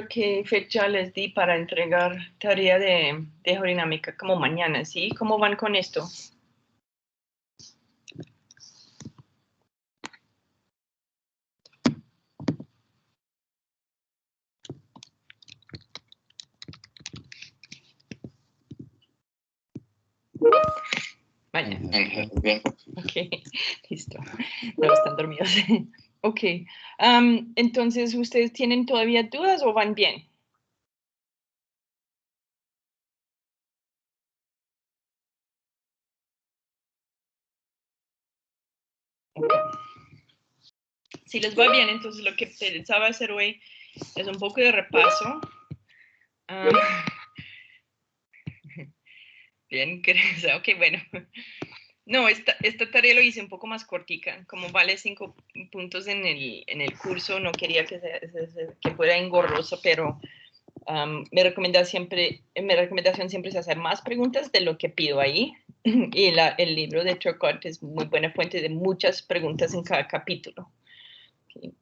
qué fecha les di para entregar tarea de aerodinámica, como mañana, ¿sí? ¿Cómo van con esto? Vaya. Bien. Ok, listo. No, están dormidos. Ok. Entonces, ¿ustedes tienen todavía dudas o van bien? Okay. Si les va bien, entonces lo que pensaba hacer hoy es un poco de repaso. Bien, ok, bueno. No, esta tarea lo hice un poco más cortica. Como vale 5 puntos en el curso, no quería que fuera engorroso, pero mi recomendación siempre es hacer más preguntas de lo que pido ahí. Y el libro de Turcotte es muy buena fuente de muchas preguntas en cada capítulo. Okay.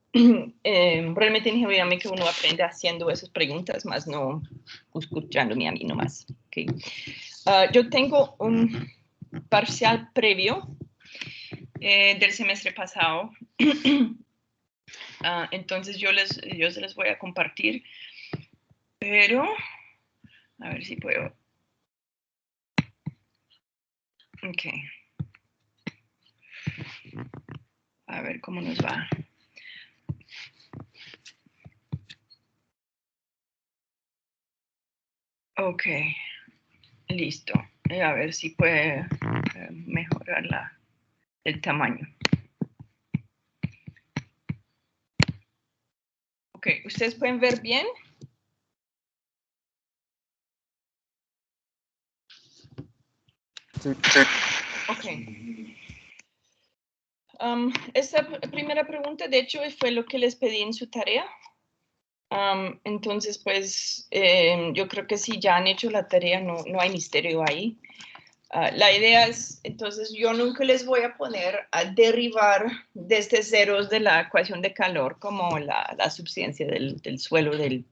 Realmente en geodinámica uno aprende haciendo esas preguntas, más no escuchándome a mí nomás. Okay. Yo tengo un parcial previo del semestre pasado. Entonces yo se les voy a compartir, pero a ver si puedo. Ok. A ver cómo nos va. Ok. Listo. A ver si puede mejorar el tamaño. Ok. ¿Ustedes pueden ver bien? Sí. Ok. Esta primera pregunta, de hecho, fue lo que les pedí en su tarea. Entonces, pues, yo creo que si ya han hecho la tarea, no hay misterio ahí. La idea es, entonces, yo nunca les voy a poner a derivar desde ceros de la ecuación de calor como la subsidencia del suelo del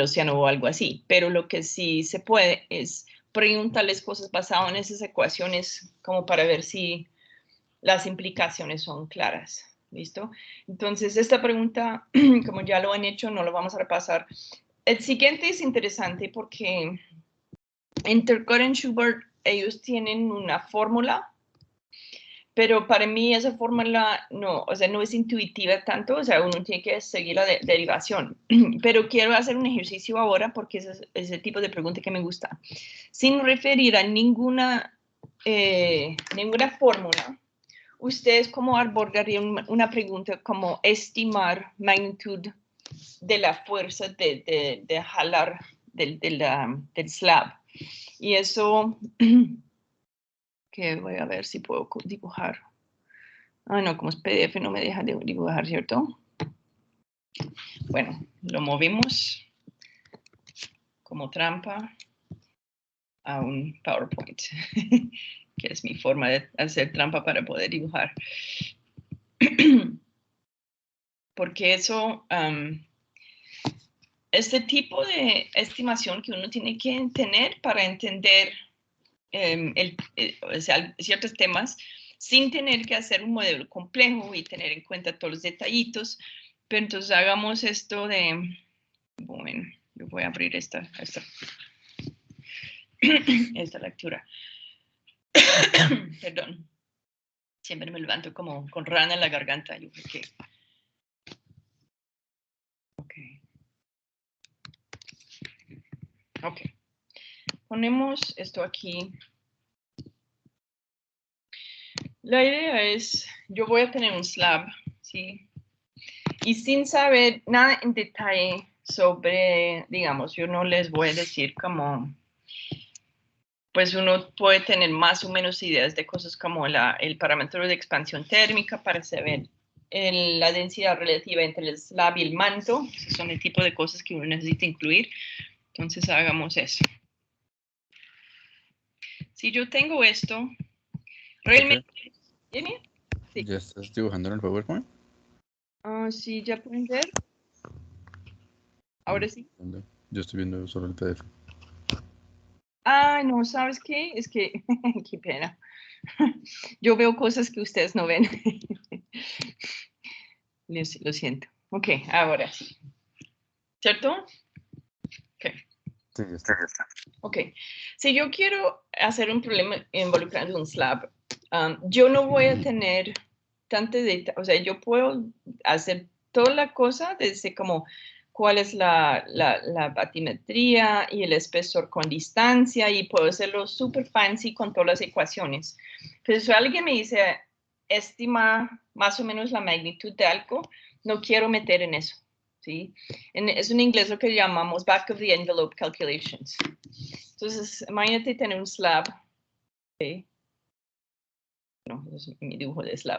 océano o algo así, pero lo que sí se puede es preguntarles cosas basadas en esas ecuaciones como para ver si las implicaciones son claras. ¿Listo? Entonces, esta pregunta, como ya lo han hecho, no lo vamos a repasar. El siguiente es interesante porque en Turcotte y Schubert ellos tienen una fórmula, pero para mí esa fórmula no, o sea, no es intuitiva tanto, o sea, uno tiene que seguir la derivación. Pero quiero hacer un ejercicio ahora porque es ese tipo de pregunta que me gusta. Sin referir a ninguna fórmula, ¿ustedes cómo abordarían una pregunta como estimar magnitud de la fuerza de jalar del slab? Y eso, que voy a ver si puedo dibujar. Ah, no, como es PDF no me deja de dibujar, ¿cierto? Bueno, lo movimos como trampa a un PowerPoint, que es mi forma de hacer trampa para poder dibujar. Porque eso, este tipo de estimación que uno tiene que tener para entender o sea, ciertos temas sin tener que hacer un modelo complejo y tener en cuenta todos los detallitos. Pero entonces hagamos esto de, bueno, yo voy a abrir esta lectura. Perdón. Siempre me levanto como con rana en la garganta. Yo creo que... Ok. Ponemos esto aquí. La idea es, yo voy a tener un slab, ¿sí? Y sin saber nada en detalle sobre, digamos, yo no les voy a decir como, pues uno puede tener más o menos ideas de cosas como el parámetro de expansión térmica para saber la densidad relativa entre el slab y el manto. Esos son el tipo de cosas que uno necesita incluir. Entonces hagamos eso. Si yo tengo esto, realmente... ¿Tiene? Sí. ¿Ya estás dibujando en el PowerPoint? Sí, ya pueden ver. Ahora sí. Yo estoy viendo solo el PDF. Ah, no, ¿sabes qué? Es que, qué pena. Yo veo cosas que ustedes no ven. Lo siento. Ok, ahora sí. ¿Cierto? Ok. Sí, ya está. Ok. Si yo quiero hacer un problema involucrando un slab, yo no voy a tener tanto detalle. O sea, yo puedo hacer toda la cosa desde como cuál es la batimetría y el espesor con distancia y puedo hacerlo súper fancy con todas las ecuaciones. Pero si alguien me dice, estima más o menos la magnitud de algo, no quiero meter en eso. ¿Sí? Es en inglés lo que llamamos back of the envelope calculations. Entonces, imagínate tener un slab. ¿Sí? No, es mi dibujo de slab.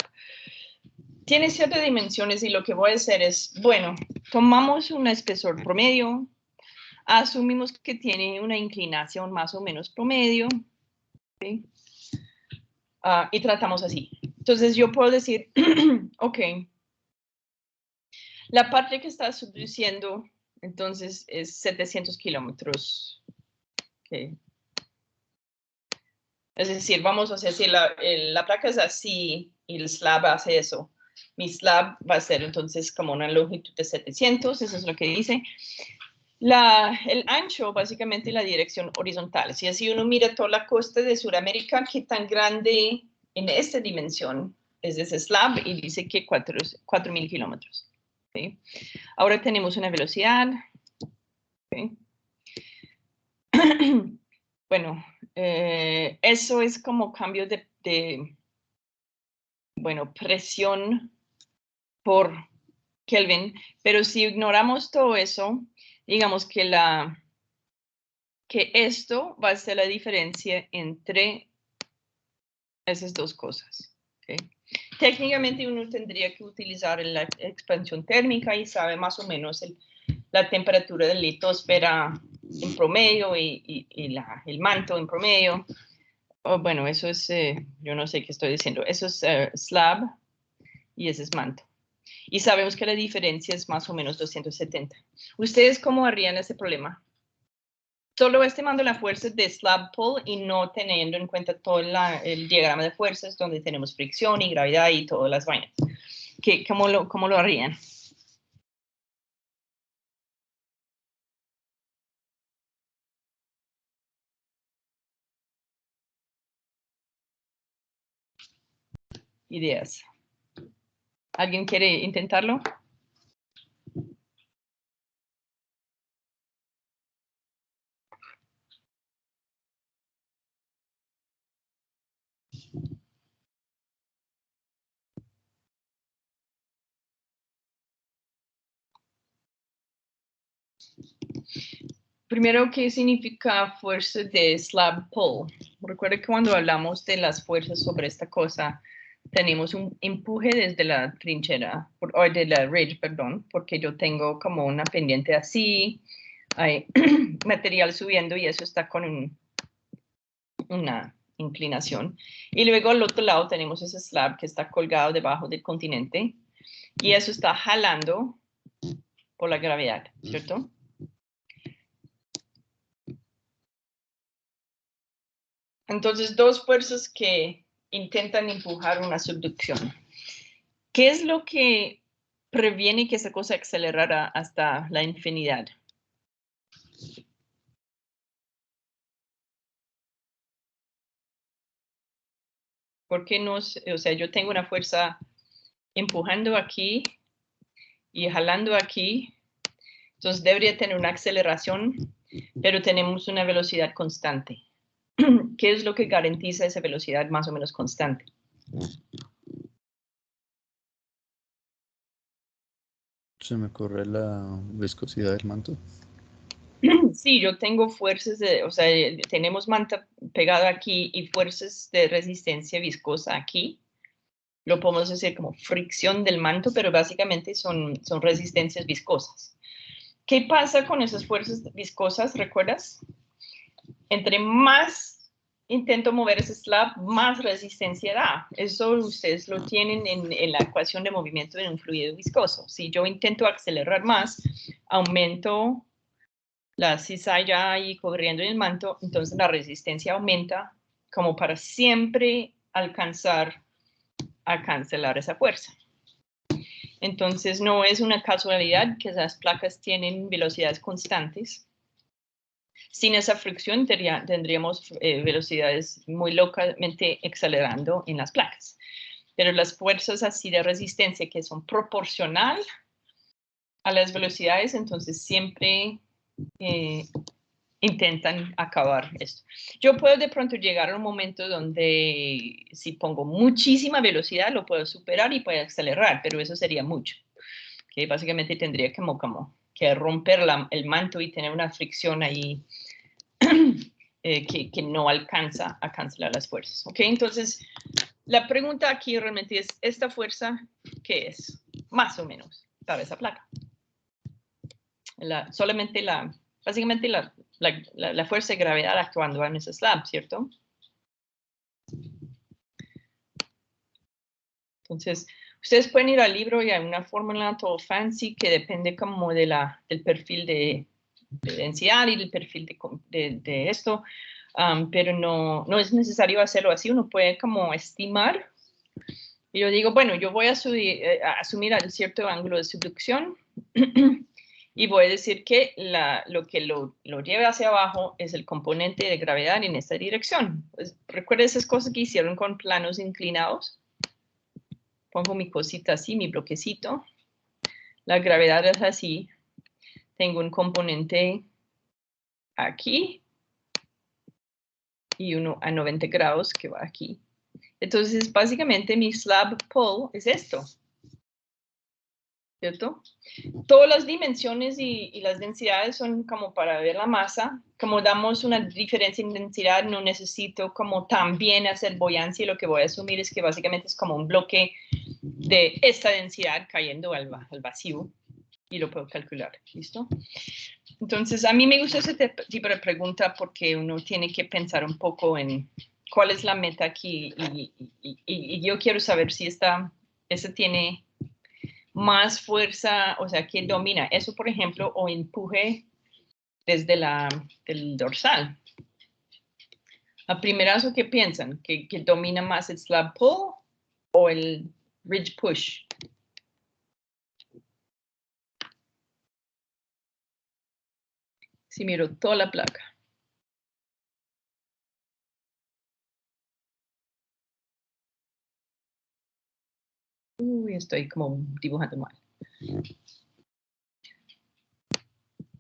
Tiene ciertas dimensiones y lo que voy a hacer es, bueno, tomamos un espesor promedio, asumimos que tiene una inclinación más o menos promedio, ¿sí? Y tratamos así. Entonces, yo puedo decir, ok, la parte que está subduciendo, entonces, es 700 kilómetros. Okay. Es decir, vamos a hacer, si la placa es así y el slab hace eso, mi slab va a ser entonces como una longitud de 700, eso es lo que dice. El ancho, básicamente la dirección horizontal. Si así uno mira toda la costa de Sudamérica, qué tan grande en esta dimensión es ese slab y dice que 4.000 kilómetros. ¿Okay? Ahora tenemos una velocidad. ¿Okay? Bueno, eso es como cambio de bueno, presión por Kelvin, pero si ignoramos todo eso, digamos que esto va a ser la diferencia entre esas dos cosas. ¿Okay? Técnicamente uno tendría que utilizar la expansión térmica y sabe más o menos la temperatura de la litosfera en promedio y el manto en promedio. Oh, bueno, eso es, yo no sé qué estoy diciendo, eso es slab y ese es manto. Y sabemos que la diferencia es más o menos 270. ¿Ustedes cómo harían ese problema? Solo estimando la fuerza de slab pull y no teniendo en cuenta todo el diagrama de fuerzas donde tenemos fricción y gravedad y todas las vainas. ¿Cómo lo harían? Ideas. ¿Alguien quiere intentarlo? Primero, ¿qué significa fuerza de slab pull? Recuerda que cuando hablamos de las fuerzas sobre esta cosa, tenemos un empuje desde la trinchera, o de la ridge, perdón, porque yo tengo como una pendiente así, hay material subiendo y eso está con una inclinación. Y luego al otro lado tenemos ese slab que está colgado debajo del continente y eso está jalando por la gravedad, ¿cierto? Entonces, dos fuerzas que intentan empujar una subducción. ¿Qué es lo que previene que esa cosa acelerara hasta la infinidad? ¿Por qué no? O sea, yo tengo una fuerza empujando aquí y jalando aquí, entonces debería tener una aceleración, pero tenemos una velocidad constante. ¿Qué es lo que garantiza esa velocidad más o menos constante? Se me corre la viscosidad del manto. Sí, yo tengo fuerzas o sea, tenemos manta pegada aquí y fuerzas de resistencia viscosa aquí. Lo podemos decir como fricción del manto, pero básicamente son resistencias viscosas. ¿Qué pasa con esas fuerzas viscosas? ¿Recuerdas? Entre más intento mover ese slab, más resistencia da. Eso ustedes lo tienen en la ecuación de movimiento de un fluido viscoso. Si yo intento acelerar más, aumento la cizalla ahí corriendo en el manto, entonces la resistencia aumenta como para siempre alcanzar a cancelar esa fuerza. Entonces no es una casualidad que esas placas tienen velocidades constantes. Sin esa fricción tendríamos velocidades muy locamente acelerando en las placas. Pero las fuerzas así de resistencia que son proporcional a las velocidades, entonces siempre intentan acabar esto. Yo puedo de pronto llegar a un momento donde si pongo muchísima velocidad lo puedo superar y puedo acelerar, pero eso sería mucho. ¿Okay? Básicamente tendría como que romper el manto y tener una fricción ahí que no alcanza a cancelar las fuerzas. ¿Okay? Entonces, la pregunta aquí realmente es, ¿esta fuerza qué es? Más o menos para esa placa. Básicamente la fuerza de gravedad actuando en ese slab, ¿cierto? Entonces, ustedes pueden ir al libro y hay una fórmula todo fancy que depende como del perfil de densidad y del perfil de esto, pero no es necesario hacerlo así. Uno puede como estimar. Y yo digo, bueno, yo voy a asumir un cierto ángulo de subducción y voy a decir que lo que lo lleva hacia abajo es el componente de gravedad en esta dirección. Pues, ¿recuerda esas cosas que hicieron con planos inclinados? Pongo mi cosita así, mi bloquecito. La gravedad es así. Tengo un componente aquí y uno a 90 grados que va aquí. Entonces, básicamente mi slab pull es esto. ¿Cierto? Todas las dimensiones y las densidades son como para ver la masa. Como damos una diferencia en densidad, no necesito como también hacer buoyancia. Lo que voy a asumir es que básicamente es como un bloque de esta densidad cayendo al vacío y lo puedo calcular. ¿Listo? Entonces, a mí me gusta ese tipo de pregunta porque uno tiene que pensar un poco en cuál es la meta aquí y yo quiero saber si esta tiene más fuerza, o sea, que domina eso, por ejemplo, o empuje desde el dorsal. A primerazo, ¿qué piensan? ¿Que domina más el slab pull o el ridge push? Si miro toda la placa. Uy, estoy como dibujando mal.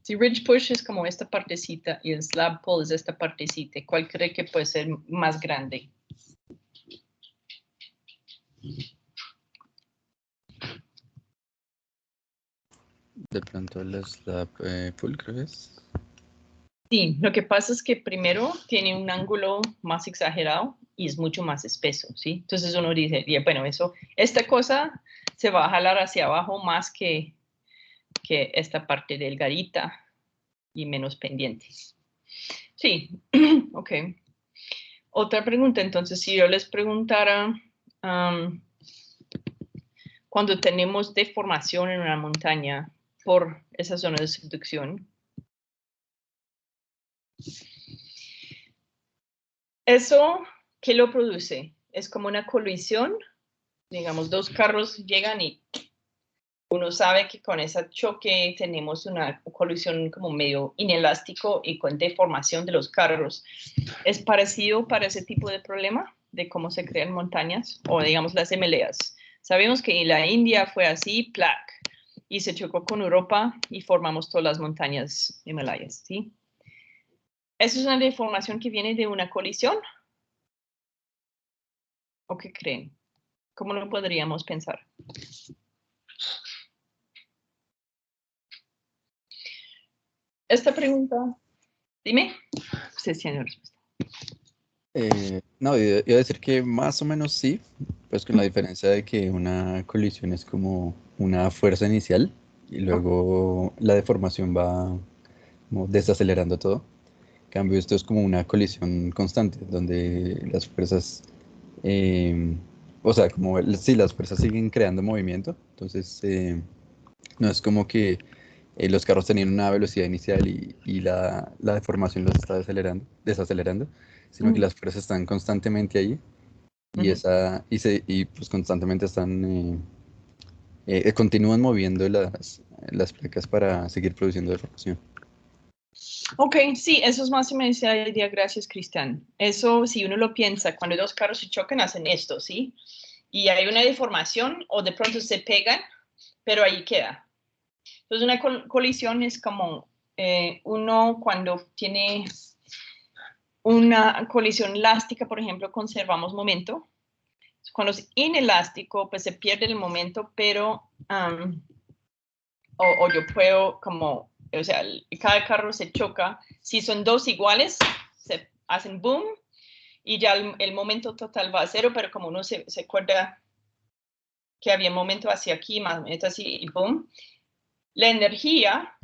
Si ridge push es como esta partecita y el slab pull es esta partecita, ¿cuál cree que puede ser más grande? De pronto el slab pull, creo que es. Sí, lo que pasa es que primero tiene un ángulo más exagerado y es mucho más espeso, ¿sí? Entonces uno dice, bueno, esta cosa se va a jalar hacia abajo más que esta parte delgadita y menos pendientes. Sí, ok. Otra pregunta, entonces, si yo les preguntara, cuando tenemos deformación en una montaña por esa zona de subducción, ¿eso qué lo produce? ¿Es como una colisión? Digamos, dos carros llegan y uno sabe que con ese choque tenemos una colisión como medio inelástico y con deformación de los carros. ¿Es parecido para ese tipo de problema de cómo se crean montañas o digamos las Himalayas? Sabemos que la India fue así, plac, y se chocó con Europa y formamos todas las montañas Himalayas, ¿sí? ¿Eso es una deformación que viene de una colisión? ¿O qué creen? ¿Cómo lo podríamos pensar? Esta pregunta, dime, usted tiene respuesta. No, iba a decir que más o menos sí, pues con la diferencia de que una colisión es como una fuerza inicial y luego la deformación va como desacelerando todo. En cambio, esto es como una colisión constante, donde las fuerzas, eh, o sea, como si las fuerzas siguen creando movimiento, entonces no es como que los carros tenían una velocidad inicial y la deformación los está desacelerando, sino que Mm, las fuerzas están constantemente ahí ujú. y pues constantemente continúan moviendo las placas para seguir produciendo deformación. Ok, sí, eso es más o menos la idea, gracias, Cristian. Eso, si uno lo piensa, cuando dos carros se chocan, hacen esto, ¿sí? Y hay una deformación o de pronto se pegan, pero ahí queda. Entonces, una colisión es como uno cuando tiene una colisión elástica, por ejemplo, conservamos momento. Cuando es inelástico, pues se pierde el momento, pero o yo puedo como, o sea, cada carro se choca. Si son dos iguales, se hacen boom y ya el momento total va a cero, pero como uno se acuerda que había un momento hacia aquí, más momento así y boom, la energía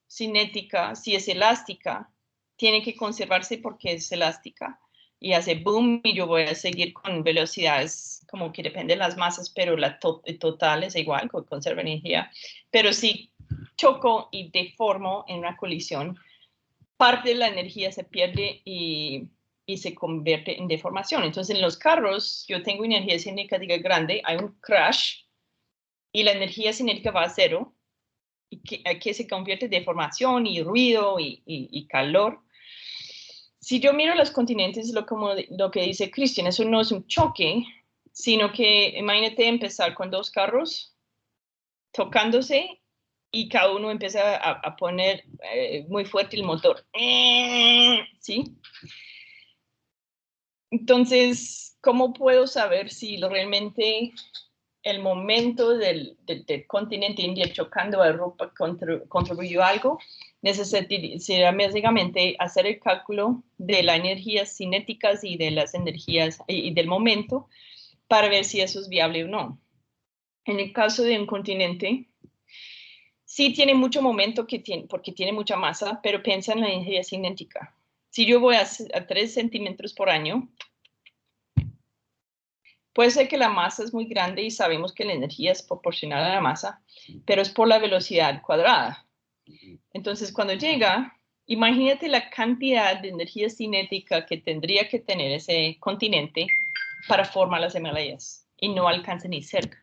cinética, si es elástica, tiene que conservarse porque es elástica y hace boom y yo voy a seguir con velocidades como que depende de las masas, pero el total es igual, conserva energía. Pero si choco y deformo en una colisión, parte de la energía se pierde y se convierte en deformación. Entonces, en los carros, yo tengo energía cinética grande, hay un crash y la energía cinética va a cero y que se convierte en deformación y ruido y calor. Si yo miro los continentes, como lo que dice Cristian, eso no es un choque, sino que imagínate empezar con dos carros tocándose y cada uno empieza a poner muy fuerte el motor. ¿Sí? Entonces, ¿cómo puedo saber si realmente el momento del continente India chocando a Europa contribuyó a algo? Necesitaría básicamente hacer el cálculo de las energías cinéticas y de las energías y del momento para ver si eso es viable o no. En el caso de un continente, sí tiene mucho momento porque tiene mucha masa, pero piensa en la energía cinética. Si yo voy a 3 centímetros por año, puede ser que la masa es muy grande y sabemos que la energía es proporcional a la masa, pero es por la velocidad cuadrada. Entonces, cuando llega, imagínate la cantidad de energía cinética que tendría que tener ese continente para formar las Himalayas y no alcanza ni cerca.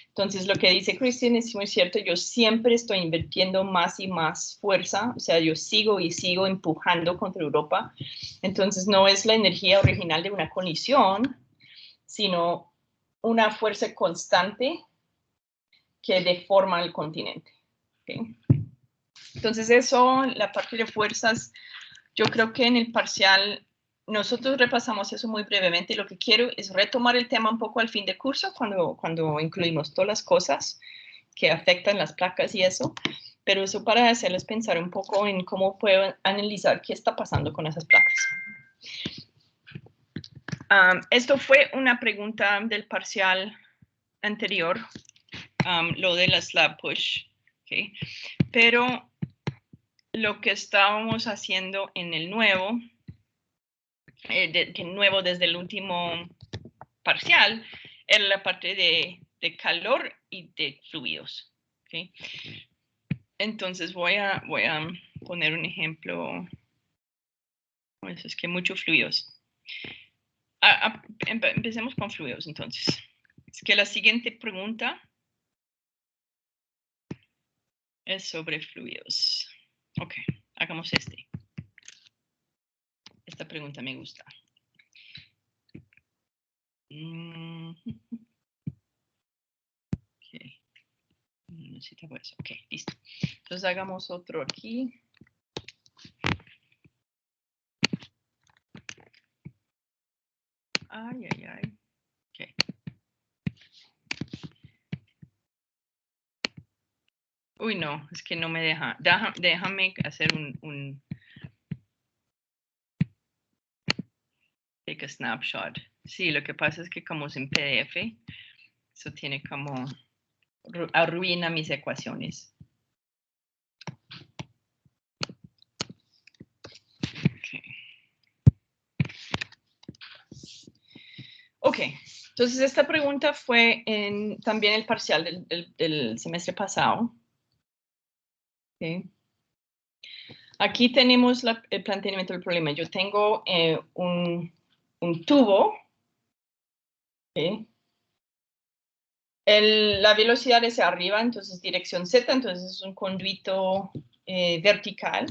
Entonces, lo que dice Christian es muy cierto, yo siempre estoy invirtiendo más y más fuerza, o sea, yo sigo y sigo empujando contra Europa. Entonces, no es la energía original de una colisión, sino una fuerza constante que deforma el continente. ¿Okay? Entonces, eso, la parte de fuerzas, yo creo que en el parcial nosotros repasamos eso muy brevemente y lo que quiero es retomar el tema un poco al fin de curso cuando incluimos todas las cosas que afectan las placas y eso, pero eso para hacerles pensar un poco en cómo puedo analizar qué está pasando con esas placas. Esto fue una pregunta del parcial anterior, lo de la slab push, ¿okay? Pero lo que estábamos haciendo en el nuevo, nuevo desde el último parcial, era la parte de calor y de fluidos. ¿Okay? Entonces voy a poner un ejemplo. Pues es que muchos fluidos. Empecemos con fluidos entonces. Es que la siguiente pregunta es sobre fluidos. Ok, hagamos este. Esta pregunta me gusta. Ok. Necesitaba eso. Ok, listo. Entonces hagamos otro aquí. Ay, ay, ay. Ok. Uy, no, es que no me deja. Déjame hacer un take a snapshot. Sí, lo que pasa es que como es en PDF, eso tiene como arruina mis ecuaciones. Okay. Entonces, esta pregunta fue también el parcial del semestre pasado. ¿Okay? Aquí tenemos el planteamiento del problema. Yo tengo un tubo. ¿Okay? La velocidad es arriba, entonces dirección Z, entonces es un conducto vertical.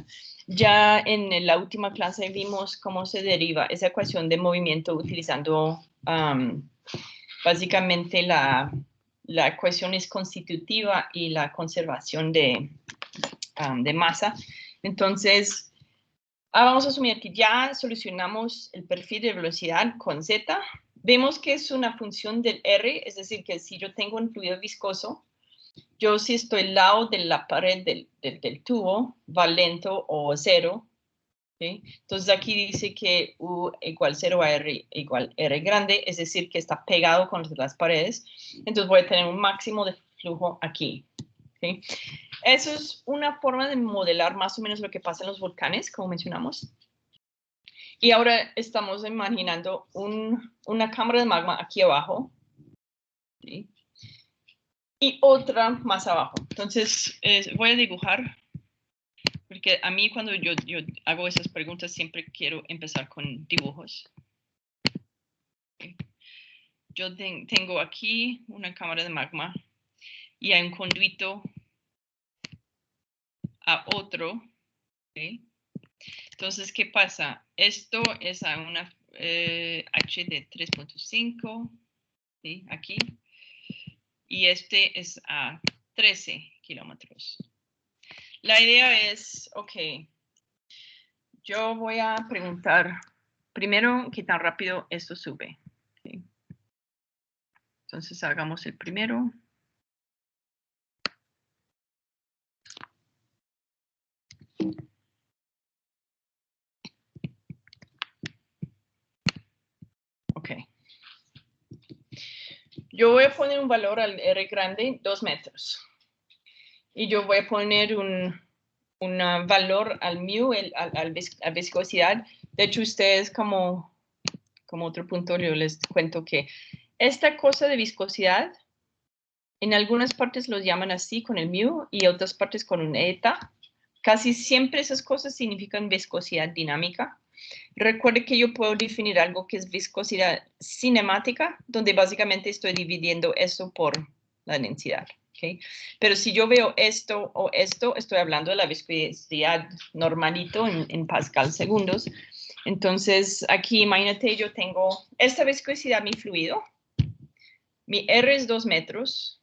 Ya en la última clase vimos cómo se deriva esa ecuación de movimiento utilizando básicamente la ecuación es constitutiva y la conservación de masa. Entonces, vamos a asumir que ya solucionamos el perfil de velocidad con Z. Vemos que es una función del R, es decir, que si yo tengo un fluido viscoso, yo si estoy al lado de la pared del tubo, va lento o cero. ¿Okay? Entonces aquí dice que U igual 0 a R igual R grande, es decir, que está pegado con las paredes. Entonces voy a tener un máximo de flujo aquí. ¿Okay? Eso es una forma de modelar más o menos lo que pasa en los volcanes, como mencionamos. Y ahora estamos imaginando una cámara de magma aquí abajo. ¿Sí? Y otra más abajo. Entonces, voy a dibujar, porque a mí cuando yo hago esas preguntas siempre quiero empezar con dibujos. ¿Sí? Yo tengo aquí una cámara de magma y hay un conducto a otro. ¿Sí? Entonces, ¿qué pasa? Esto es a una H de 3.5, ¿sí? Aquí. Y este es a 13 kilómetros. La idea es, ok, yo voy a preguntar primero qué tan rápido esto sube. ¿Sí? Entonces, hagamos el primero. Ok. Yo voy a poner un valor al R grande, 2 metros. Y yo voy a poner un valor al mu, a viscosidad. De hecho, ustedes como otro punto, yo les cuento que esta cosa de viscosidad, en algunas partes los llaman así con el mu y otras partes con un eta. Casi siempre esas cosas significan viscosidad dinámica. Recuerde que yo puedo definir algo que es viscosidad cinemática, donde básicamente estoy dividiendo eso por la densidad. ¿Okay? Pero si yo veo esto o esto, estoy hablando de la viscosidad normalito en Pascal segundos. Entonces, aquí imagínate, yo tengo esta viscosidad, mi fluido. Mi R es 2 metros.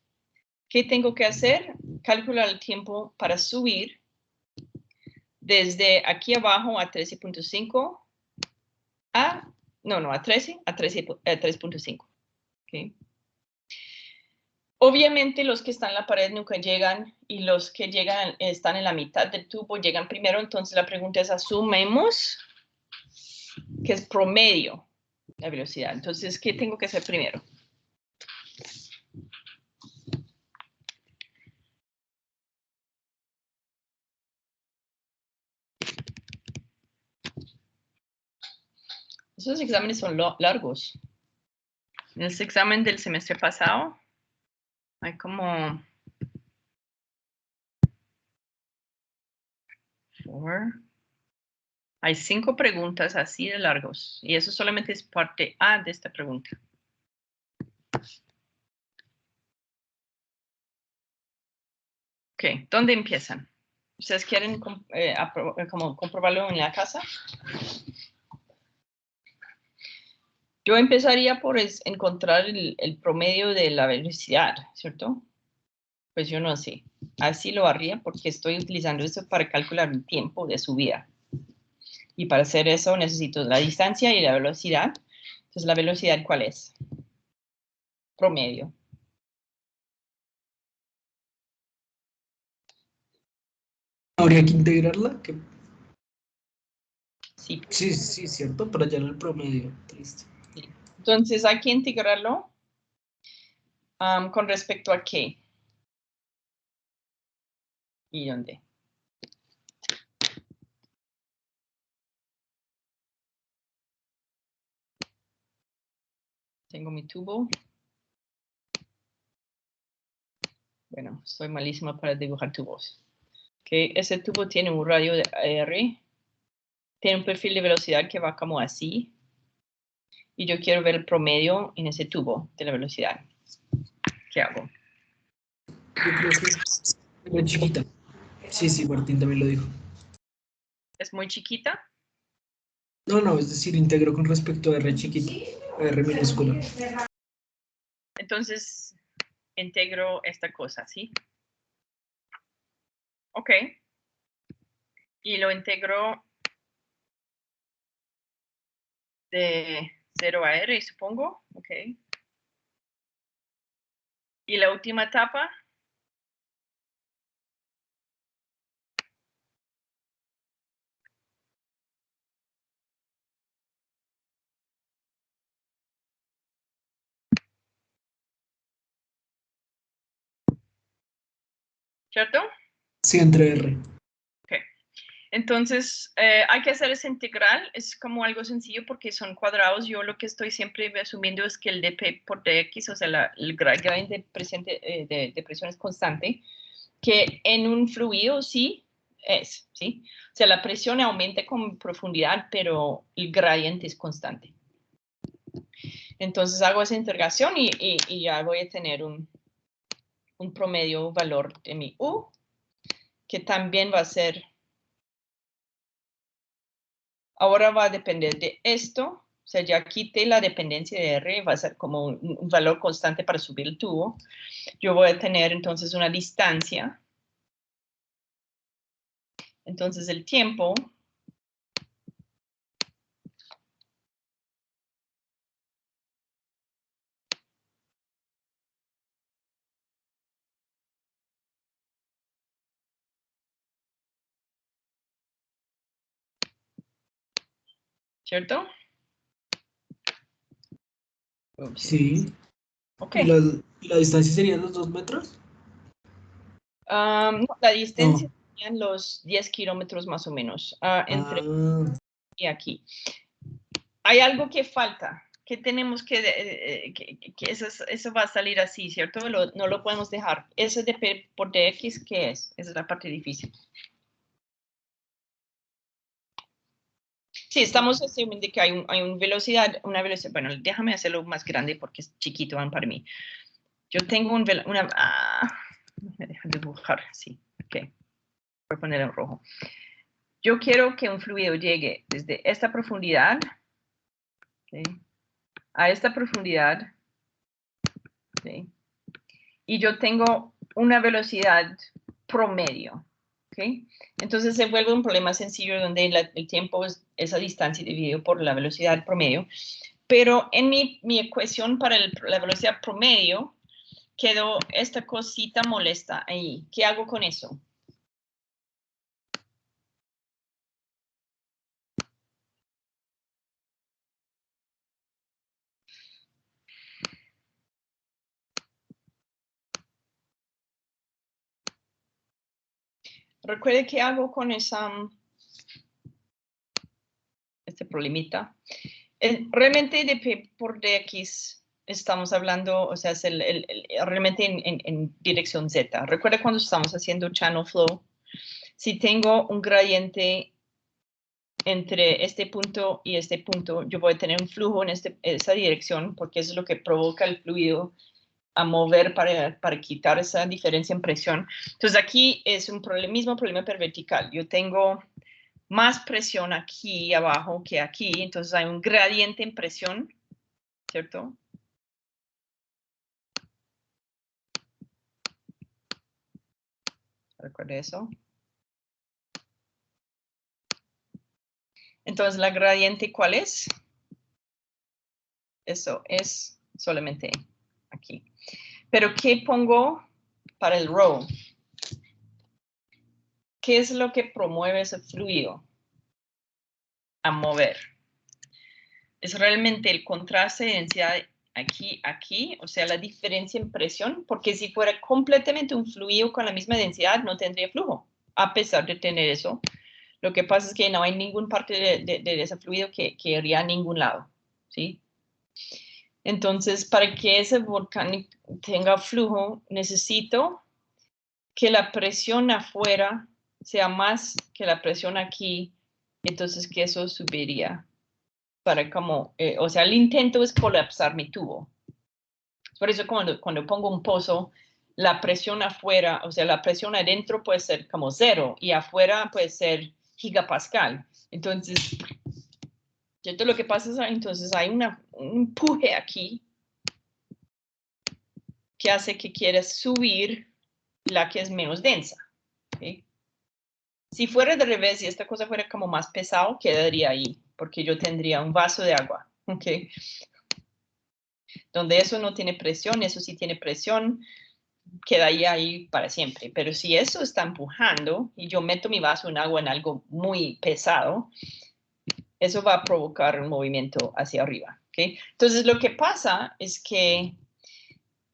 ¿Qué tengo que hacer? Calcular el tiempo para subir desde aquí abajo a 13.5 a 3.5. ¿Okay? Obviamente los que están en la pared nunca llegan y los que llegan están en la mitad del tubo, llegan primero. Entonces la pregunta es, asumemos que es promedio la velocidad. Entonces, ¿qué tengo que hacer primero? Esos exámenes son largos. En ese examen del semestre pasado hay como 5 preguntas así de largos. Y eso solamente es parte A de esta pregunta. Ok, ¿dónde empiezan? ¿Ustedes quieren como comprobarlo en la casa? Yo empezaría por encontrar el promedio de la velocidad, ¿cierto? Pues yo no sé. Así lo haría porque estoy utilizando esto para calcular el tiempo de subida. Y para hacer eso necesito la distancia y la velocidad. Entonces, ¿la velocidad cuál es? Promedio. Habría que integrarla. Sí. Sí, sí, cierto, para hallar el promedio. Listo. Sí. Entonces, hay que integrarlo con respecto a qué y dónde. Tengo mi tubo. Bueno, soy malísima para dibujar tubos. Okay, ese tubo tiene un radio de R. Tiene un perfil de velocidad que va como así. Y yo quiero ver el promedio en ese tubo de la velocidad. ¿Qué hago? Yo creo que es muy chiquita. Sí, Martín también lo dijo. ¿Es muy chiquita? No, es decir, integro con respecto a R chiquita, a R minúscula. Entonces, integro esta cosa, ¿sí? Ok. Y lo integro de 0 a R, supongo. Ok. Y la última etapa. ¿Cierto? Sí, entre R. Ok. Entonces, hay que hacer esa integral. Es como algo sencillo porque son cuadrados. Yo lo que estoy siempre asumiendo es que el dp por dx, o sea, el gradiente de presión es constante, que en un fluido sí es, ¿sí? O sea, la presión aumenta con profundidad, pero el gradiente es constante. Entonces hago esa integración y ya voy a tener un promedio valor de mi U, que también va a ser, ahora va a depender de esto, o sea, ya quité la dependencia de R, va a ser como un valor constante para subir el tubo. Yo voy a tener entonces una distancia. Entonces el tiempo ¿cierto? Oops. Sí. Ok. ¿Y la distancia serían los 2 metros? No, la distancia No. serían los 10 kilómetros más o menos, entre y aquí. Hay algo que falta, que tenemos que eso va a salir así, ¿cierto? No lo podemos dejar. Ese dp por dx, ¿qué es? Esa es la parte difícil. Sí, estamos asumiendo que hay una velocidad, bueno, déjame hacerlo más grande porque es chiquito para mí. Yo tengo me deja dibujar, sí, ok. Voy a poner en rojo. Yo quiero que un fluido llegue desde esta profundidad, okay, a esta profundidad, okay, y yo tengo una velocidad promedio. ¿Okay? Entonces se vuelve un problema sencillo donde el tiempo es esa distancia dividido por la velocidad promedio. Pero en mi ecuación para la velocidad promedio quedó esta cosita molesta ahí. ¿Qué hago con eso? Recuerde qué hago con este problemita. Realmente dp por dx estamos hablando, o sea, es realmente en dirección z. Recuerda cuando estamos haciendo channel flow, si tengo un gradiente entre este punto y este punto, yo voy a tener un flujo en esa dirección, porque eso es lo que provoca el fluido a mover para quitar esa diferencia en presión. Entonces aquí es mismo problema pero vertical. Yo tengo más presión aquí abajo que aquí, entonces hay un gradiente en presión, ¿cierto? Recuerde eso. Entonces, ¿la gradiente cuál es? Eso es solamente aquí. Pero, ¿qué pongo para el rho? ¿Qué es lo que promueve ese fluido a mover? ¿Es realmente el contraste de densidad aquí, o sea, la diferencia en presión? Porque si fuera completamente un fluido con la misma densidad, no tendría flujo, a pesar de tener eso. Lo que pasa es que no hay ninguna parte de ese fluido que iría a ningún lado, ¿sí? Entonces, para que ese volcán tenga flujo, necesito que la presión afuera sea más que la presión aquí, entonces que eso subiría para como, o sea, el intento es colapsar mi tubo. Por eso cuando pongo un pozo, la presión afuera, o sea, la presión adentro puede ser como 0 y afuera puede ser gigapascal. Entonces, ¿cierto? Lo que pasa es, entonces hay un empuje aquí que hace que quieras subir la que es menos densa. ¿Okay? Si fuera de revés y esta cosa fuera como más pesado, quedaría ahí, porque yo tendría un vaso de agua, ¿ok? Donde eso no tiene presión, eso sí tiene presión, quedaría ahí para siempre. Pero si eso está empujando y yo meto mi vaso en agua en algo muy pesado, eso va a provocar un movimiento hacia arriba, ¿ok? Entonces lo que pasa es que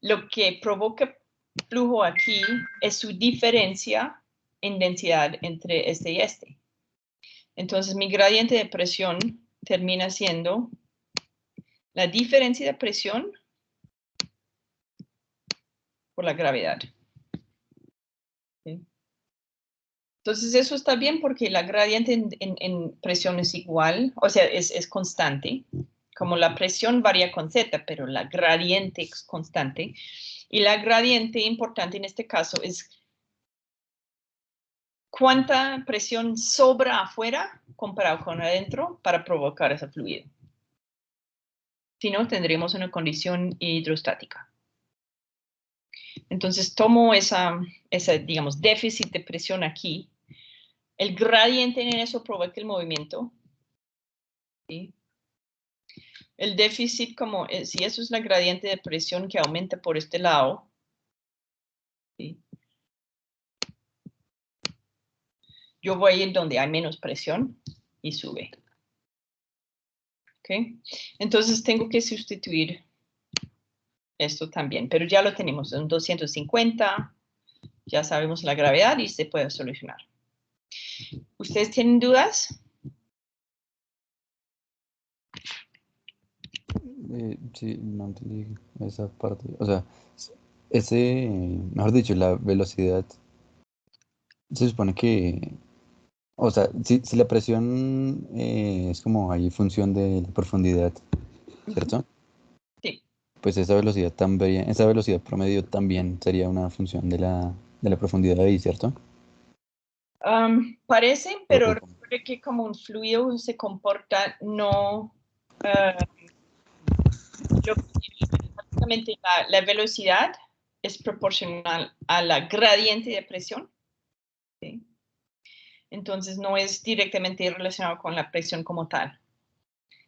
lo que provoca flujo aquí es su diferencia en densidad entre este y este. Entonces mi gradiente de presión termina siendo la diferencia de presión por la gravedad. ¿Sí? Entonces eso está bien porque la gradiente en presión es igual, o sea, es constante. Como la presión varía con Z, pero la gradiente es constante. Y la gradiente importante en este caso es cuánta presión sobra afuera comparado con adentro para provocar ese fluido. Si no, tendríamos una condición hidrostática. Entonces tomo esa, digamos, déficit de presión aquí. El gradiente en eso provoca el movimiento. ¿Sí? El déficit, como si eso es la gradiente de presión que aumenta por este lado. ¿Sí? Yo voy a ir donde hay menos presión y sube. ¿Okay? Entonces tengo que sustituir esto también, pero ya lo tenemos en 250, ya sabemos la gravedad y se puede solucionar. ¿Ustedes tienen dudas? Sí, no entendí esa parte. O sea, mejor dicho, la velocidad se supone que, o sea, si la presión es como ahí función de la profundidad, ¿cierto? Sí. Pues esa velocidad promedio también sería una función de la profundidad ahí, ¿cierto? Parecen, O- pero o- recuerde que como un fluido se comporta, no, básicamente la velocidad es proporcional a la gradiente de presión. ¿Sí? Entonces no es directamente relacionado con la presión como tal.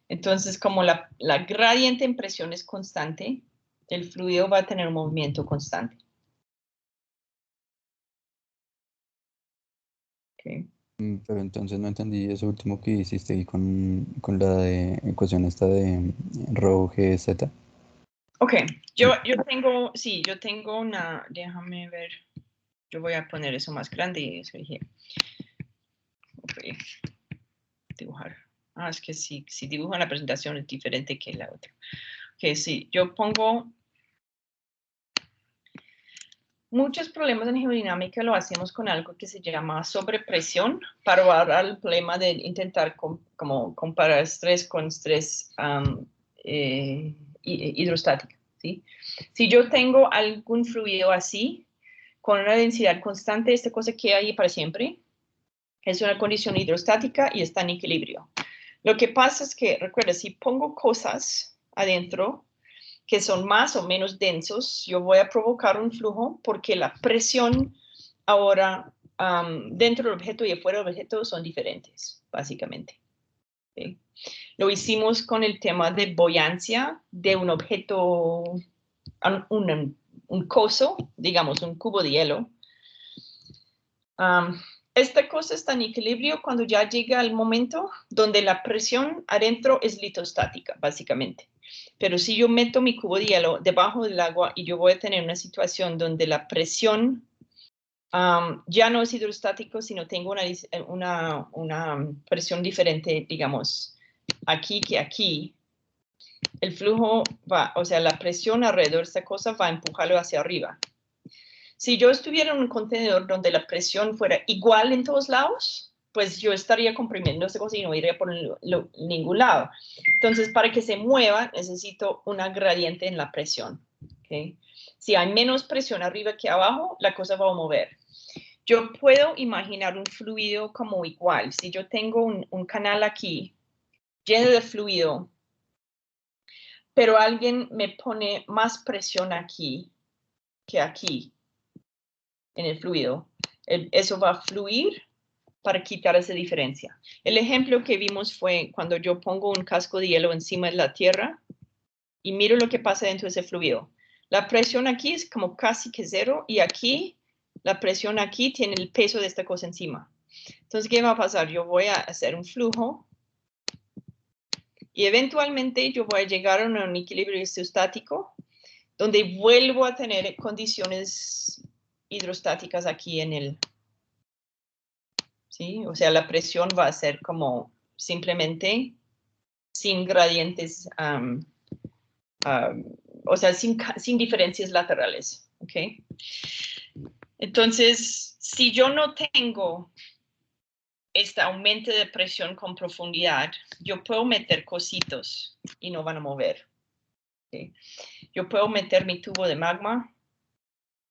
Entonces, como la gradiente en presión es constante, el fluido va a tener un movimiento constante. Okay. Pero entonces no entendí eso último que hiciste ahí con la de ecuación esta de rho GZ. Ok, yo tengo, sí, yo tengo una, déjame ver, yo voy a poner eso más grande y eso dije. Okay. Dibujar. Es que si dibujo en la presentación es diferente que la otra. Ok, sí, yo pongo muchos problemas en geodinámica lo hacemos con algo que se llama sobrepresión para ahorrar el problema de intentar como comparar estrés con estrés hidrostático. ¿Sí? Si yo tengo algún fluido así, con una densidad constante, esta cosa queda ahí para siempre. Es una condición hidrostática y está en equilibrio. Lo que pasa es que, recuerda, si pongo cosas adentro que son más o menos densos, yo voy a provocar un flujo porque la presión ahora dentro del objeto y afuera del objeto son diferentes, básicamente. ¿Sí? Lo hicimos con el tema de buoyancia de un objeto, un coso, digamos, un cubo de hielo. Esta cosa está en equilibrio cuando ya llega el momento donde la presión adentro es litostática, básicamente. Pero si yo meto mi cubo de hielo debajo del agua y yo voy a tener una situación donde la presión ya no es hidrostático, sino tengo una presión diferente, digamos, aquí que aquí, el flujo va, o sea, la presión alrededor de esta cosa va a empujarlo hacia arriba. Si yo estuviera en un contenedor donde la presión fuera igual en todos lados, pues yo estaría comprimiendo esta cosa y no iría por ningún lado. Entonces, para que se mueva, necesito una gradiente en la presión. ¿Okay? Si hay menos presión arriba que abajo, la cosa va a mover. Yo puedo imaginar un fluido como igual. Si yo tengo un canal aquí lleno de fluido, pero alguien me pone más presión aquí que aquí en el fluido, eso va a fluir para quitar esa diferencia. El ejemplo que vimos fue cuando yo pongo un casco de hielo encima de la tierra y miro lo que pasa dentro de ese fluido. La presión aquí es como casi que cero y aquí, la presión aquí tiene el peso de esta cosa encima. Entonces, ¿qué va a pasar? Yo voy a hacer un flujo y eventualmente yo voy a llegar a un equilibrio isostático donde vuelvo a tener condiciones hidrostáticas aquí en el, ¿sí? O sea, la presión va a ser como simplemente sin gradientes, o sea, sin diferencias laterales, ¿ok? Entonces, si yo no tengo este aumento de presión con profundidad, yo puedo meter cositos y no van a mover. ¿Okay? Yo puedo meter mi tubo de magma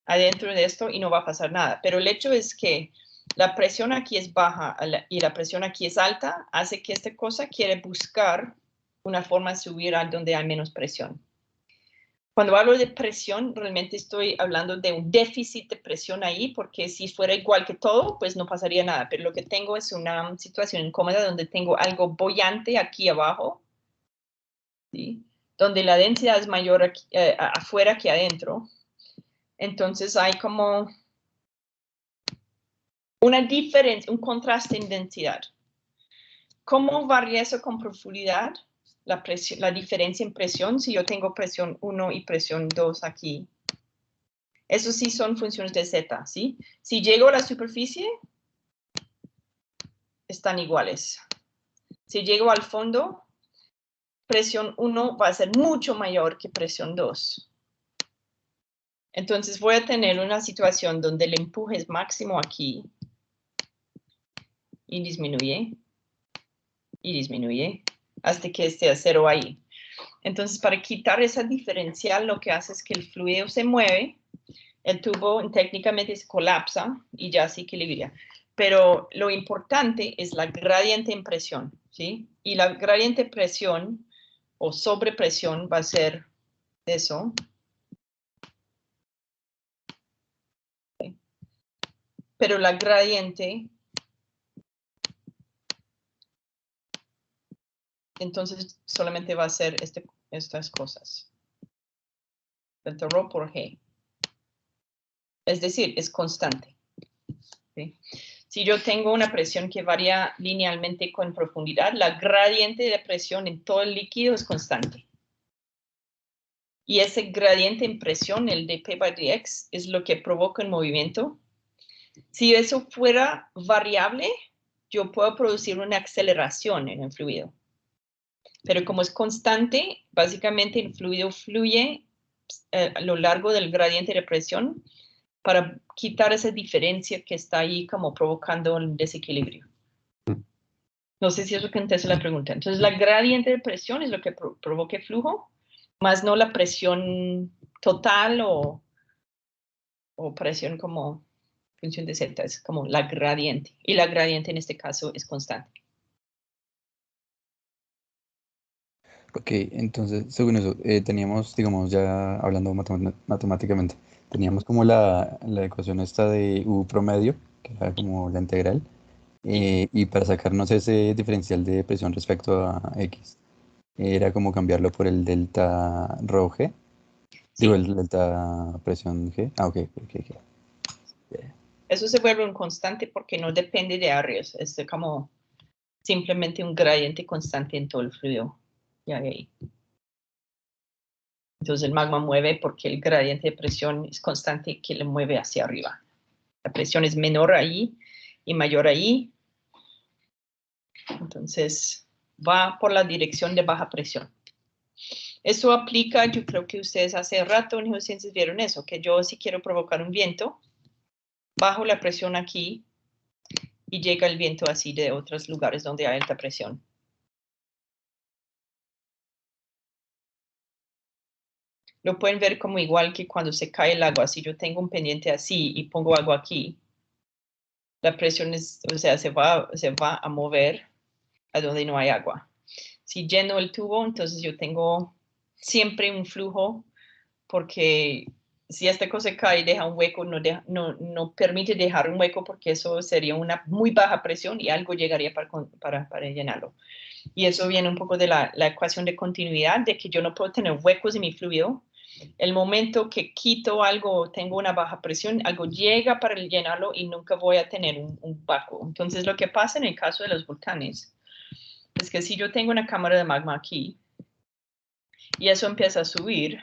adentro de esto y no va a pasar nada. Pero el hecho es que la presión aquí es baja y la presión aquí es alta, hace que esta cosa quiere buscar una forma de subir a donde hay menos presión. Cuando hablo de presión, realmente estoy hablando de un déficit de presión ahí, porque si fuera igual que todo, pues no pasaría nada. Pero lo que tengo es una situación incómoda donde tengo algo boyante aquí abajo, ¿sí? Donde la densidad es mayor aquí, afuera que adentro. Entonces hay como una diferencia, un contraste en densidad. ¿Cómo varía eso con profundidad? La diferencia en presión, si yo tengo presión 1 y presión 2 aquí. Eso sí son funciones de Z, ¿sí? Si llego a la superficie, están iguales. Si llego al fondo, presión 1 va a ser mucho mayor que presión 2. Entonces voy a tener una situación donde el empuje es máximo aquí y disminuye hasta que esté a cero ahí. Entonces, para quitar esa diferencial, lo que hace es que el fluido se mueve, el tubo técnicamente se colapsa y ya se equilibra. Pero lo importante es la gradiente en presión, ¿sí? Y la gradiente de presión o sobrepresión va a ser eso. ¿Sí? Pero la gradiente, entonces solamente va a ser estas cosas. Delta rho por G. Es decir, es constante. ¿Sí? Si yo tengo una presión que varía linealmente con profundidad, la gradiente de presión en todo el líquido es constante. Y ese gradiente en presión, el dP/dx, es lo que provoca el movimiento. Si eso fuera variable, yo puedo producir una aceleración en el fluido. Pero como es constante, básicamente el fluido fluye a lo largo del gradiente de presión para quitar esa diferencia que está ahí como provocando el desequilibrio. No sé si eso contesta la pregunta. Entonces, la gradiente de presión es lo que provoca el flujo, más no la presión total o presión como función de Z, es como la gradiente. Y la gradiente en este caso es constante. Ok, entonces, según eso, teníamos, digamos, ya hablando matemáticamente, teníamos como la ecuación esta de U promedio, que era como la integral, y para sacarnos ese diferencial de presión respecto a X, era como cambiarlo por el delta rho G, digo, Sí. el delta presión G. Ah, ok. Eso se vuelve un constante porque no depende de áreas, es como simplemente un gradiente constante en todo el fluido. Ya ahí. Entonces el magma mueve porque el gradiente de presión es constante que le mueve hacia arriba. La presión es menor ahí y mayor ahí. Entonces va por la dirección de baja presión. Eso aplica, yo creo que ustedes hace rato en Geociencias vieron eso, que yo si quiero provocar un viento, bajo la presión aquí y llega el viento así de otros lugares donde hay alta presión. Lo pueden ver como igual que cuando se cae el agua. Si yo tengo un pendiente así y pongo agua aquí, la presión se va a mover a donde no hay agua. Si lleno el tubo, entonces yo tengo siempre un flujo, porque si esta cosa cae y deja un hueco, no permite dejar un hueco, porque eso sería una muy baja presión y algo llegaría para llenarlo. Y eso viene un poco de la ecuación de continuidad, de que yo no puedo tener huecos en mi fluido. El momento que quito algo, tengo una baja presión, algo llega para llenarlo y nunca voy a tener un vacuo. Entonces, lo que pasa en el caso de los volcanes es que si yo tengo una cámara de magma aquí y eso empieza a subir,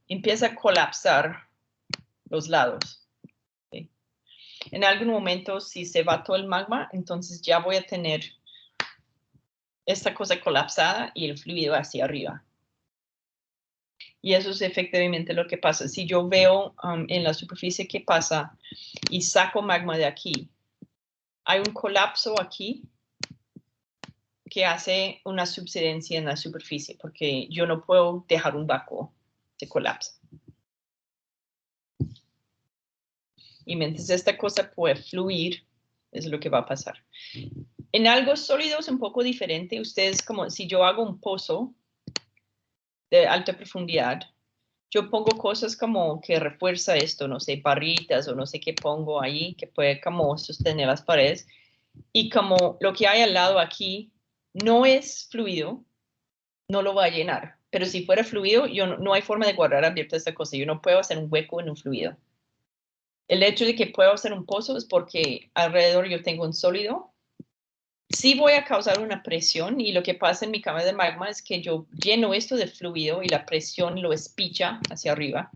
empieza a colapsar los lados. ¿Sí? En algún momento, si se va todo el magma, entonces ya voy a tener esta cosa colapsada y el fluido hacia arriba. Y eso es efectivamente lo que pasa. Si yo veo en la superficie qué pasa y saco magma de aquí, hay un colapso aquí que hace una subsidencia en la superficie, porque yo no puedo dejar un vacuo, se colapsa. Y mientras esta cosa puede fluir, es lo que va a pasar. En algo sólido es un poco diferente. Ustedes, como si yo hago un pozo de alta profundidad, yo pongo cosas como que refuerza esto, no sé, barritas o no sé qué pongo ahí, que puede como sostener las paredes. Y como lo que hay al lado aquí no es fluido, no lo va a llenar. Pero si fuera fluido, no hay forma de guardar abierta esta cosa. Yo no puedo hacer un hueco en un fluido. El hecho de que puedo hacer un pozo es porque alrededor yo tengo un sólido. Sí voy a causar una presión, y lo que pasa en mi cámara de magma es que yo lleno esto de fluido y la presión lo espicha hacia arriba.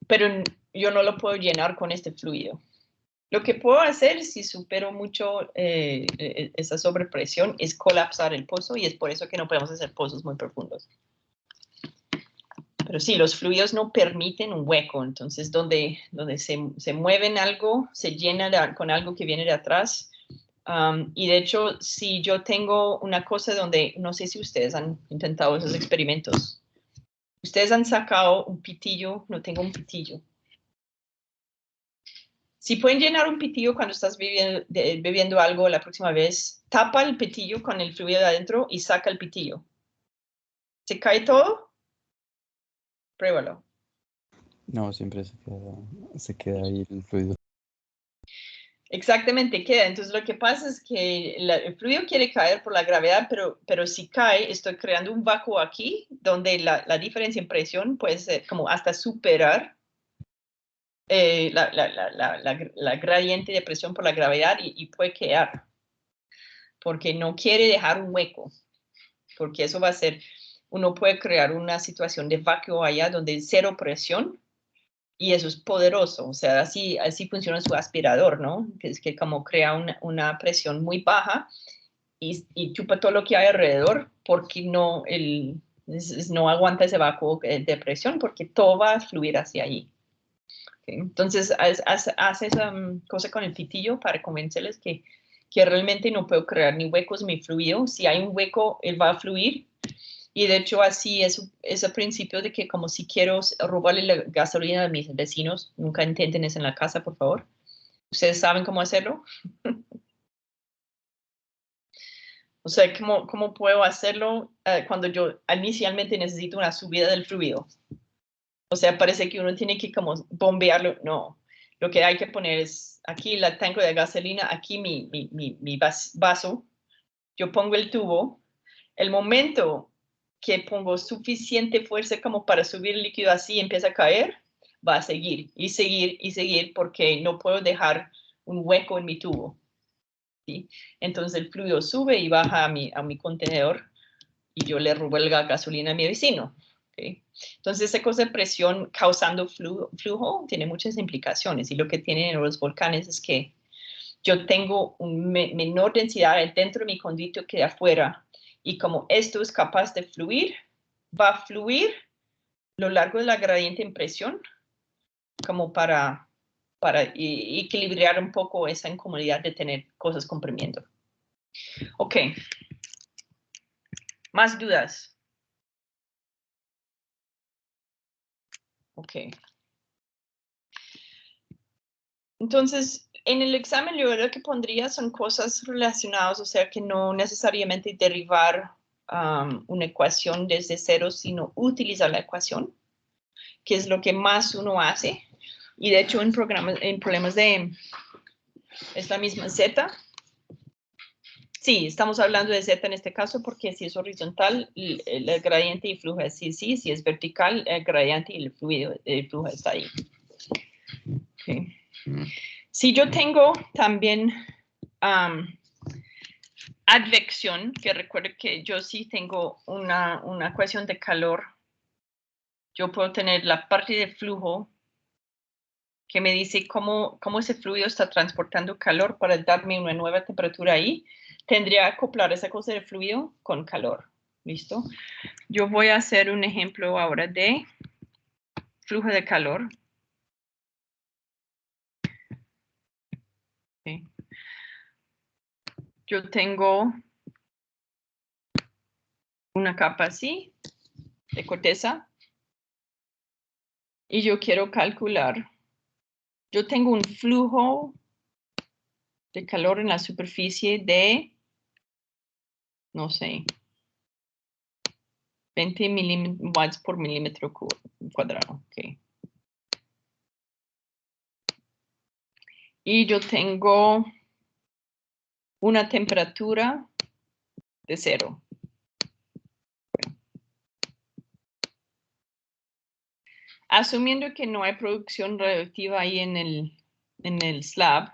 Pero yo no lo puedo llenar con este fluido. Lo que puedo hacer si supero mucho esa sobrepresión es colapsar el pozo, y es por eso que no podemos hacer pozos muy profundos. Pero sí, los fluidos no permiten un hueco, entonces donde se mueven algo, se llena con algo que viene de atrás. Y de hecho, si yo tengo una cosa donde, no sé si ustedes han intentado esos experimentos, ustedes han sacado un pitillo, no tengo un pitillo. Si pueden llenar un pitillo cuando estás bebiendo algo la próxima vez, tapa el pitillo con el fluido de adentro y saca el pitillo. ¿Se cae todo? Pruébalo. No, siempre se queda ahí el fluido. Exactamente, queda. Entonces lo que pasa es que el fluido quiere caer por la gravedad, pero si cae, estoy creando un vacuo aquí, donde la diferencia en presión puede ser como hasta superar la gradiente de presión por la gravedad, y puede quedar, porque no quiere dejar un hueco, porque eso va a ser, uno puede crear una situación de vacuo allá donde hay cero presión, y eso es poderoso. O sea, así funciona su aspirador, ¿no? Que es que como crea una presión muy baja y chupa todo lo que hay alrededor, porque no aguanta ese vacuo de presión, porque todo va a fluir hacia allí. ¿Okay? Entonces, hace esa cosa con el pitillo para convencerles que realmente no puedo crear ni huecos ni fluido. Si hay un hueco, él va a fluir. Y de hecho, así es el principio de que, como si quiero robarle la gasolina a mis vecinos, nunca intenten eso en la casa, por favor. ¿Ustedes saben cómo hacerlo? O sea, ¿cómo puedo hacerlo cuando yo inicialmente necesito una subida del fluido? O sea, parece que uno tiene que como bombearlo. No, lo que hay que poner es aquí el tanque de gasolina, aquí mi vaso. Yo pongo el tubo. El momento que pongo suficiente fuerza como para subir el líquido así y empieza a caer, va a seguir y seguir y seguir, porque no puedo dejar un hueco en mi tubo. ¿Sí? Entonces el fluido sube y baja a mi contenedor, y yo le robo la gasolina a mi vecino. ¿Okay? Entonces esa cosa de presión causando flujo tiene muchas implicaciones, y lo que tienen los volcanes es que yo tengo una menor densidad dentro de mi conducto que afuera, y como esto es capaz de fluir, va a fluir lo largo de la gradiente en presión, como para equilibrar un poco esa incomodidad de tener cosas comprimiendo. Ok. ¿Más dudas? Ok. Entonces, en el examen yo lo que pondría son cosas relacionadas, o sea, que no necesariamente derivar una ecuación desde cero, sino utilizar la ecuación, que es lo que más uno hace. Y de hecho, en problemas de esta misma Z, sí, estamos hablando de Z en este caso, porque si es horizontal, el gradiente y flujo es sí, si es vertical, el gradiente y el flujo está ahí. Okay. Si yo tengo también advección, que recuerde que yo sí tengo una ecuación de calor, yo puedo tener la parte de flujo que me dice cómo ese fluido está transportando calor para darme una nueva temperatura ahí. Tendría que acoplar esa cosa de fluido con calor. ¿Listo? Yo voy a hacer un ejemplo ahora de flujo de calor. Okay. Yo tengo una capa así de corteza y yo quiero calcular. Yo tengo un flujo de calor en la superficie de, no sé, 20 watts por milímetro cuadrado. Okay. Y yo tengo una temperatura de 0. Asumiendo que no hay producción radioactiva ahí en el slab,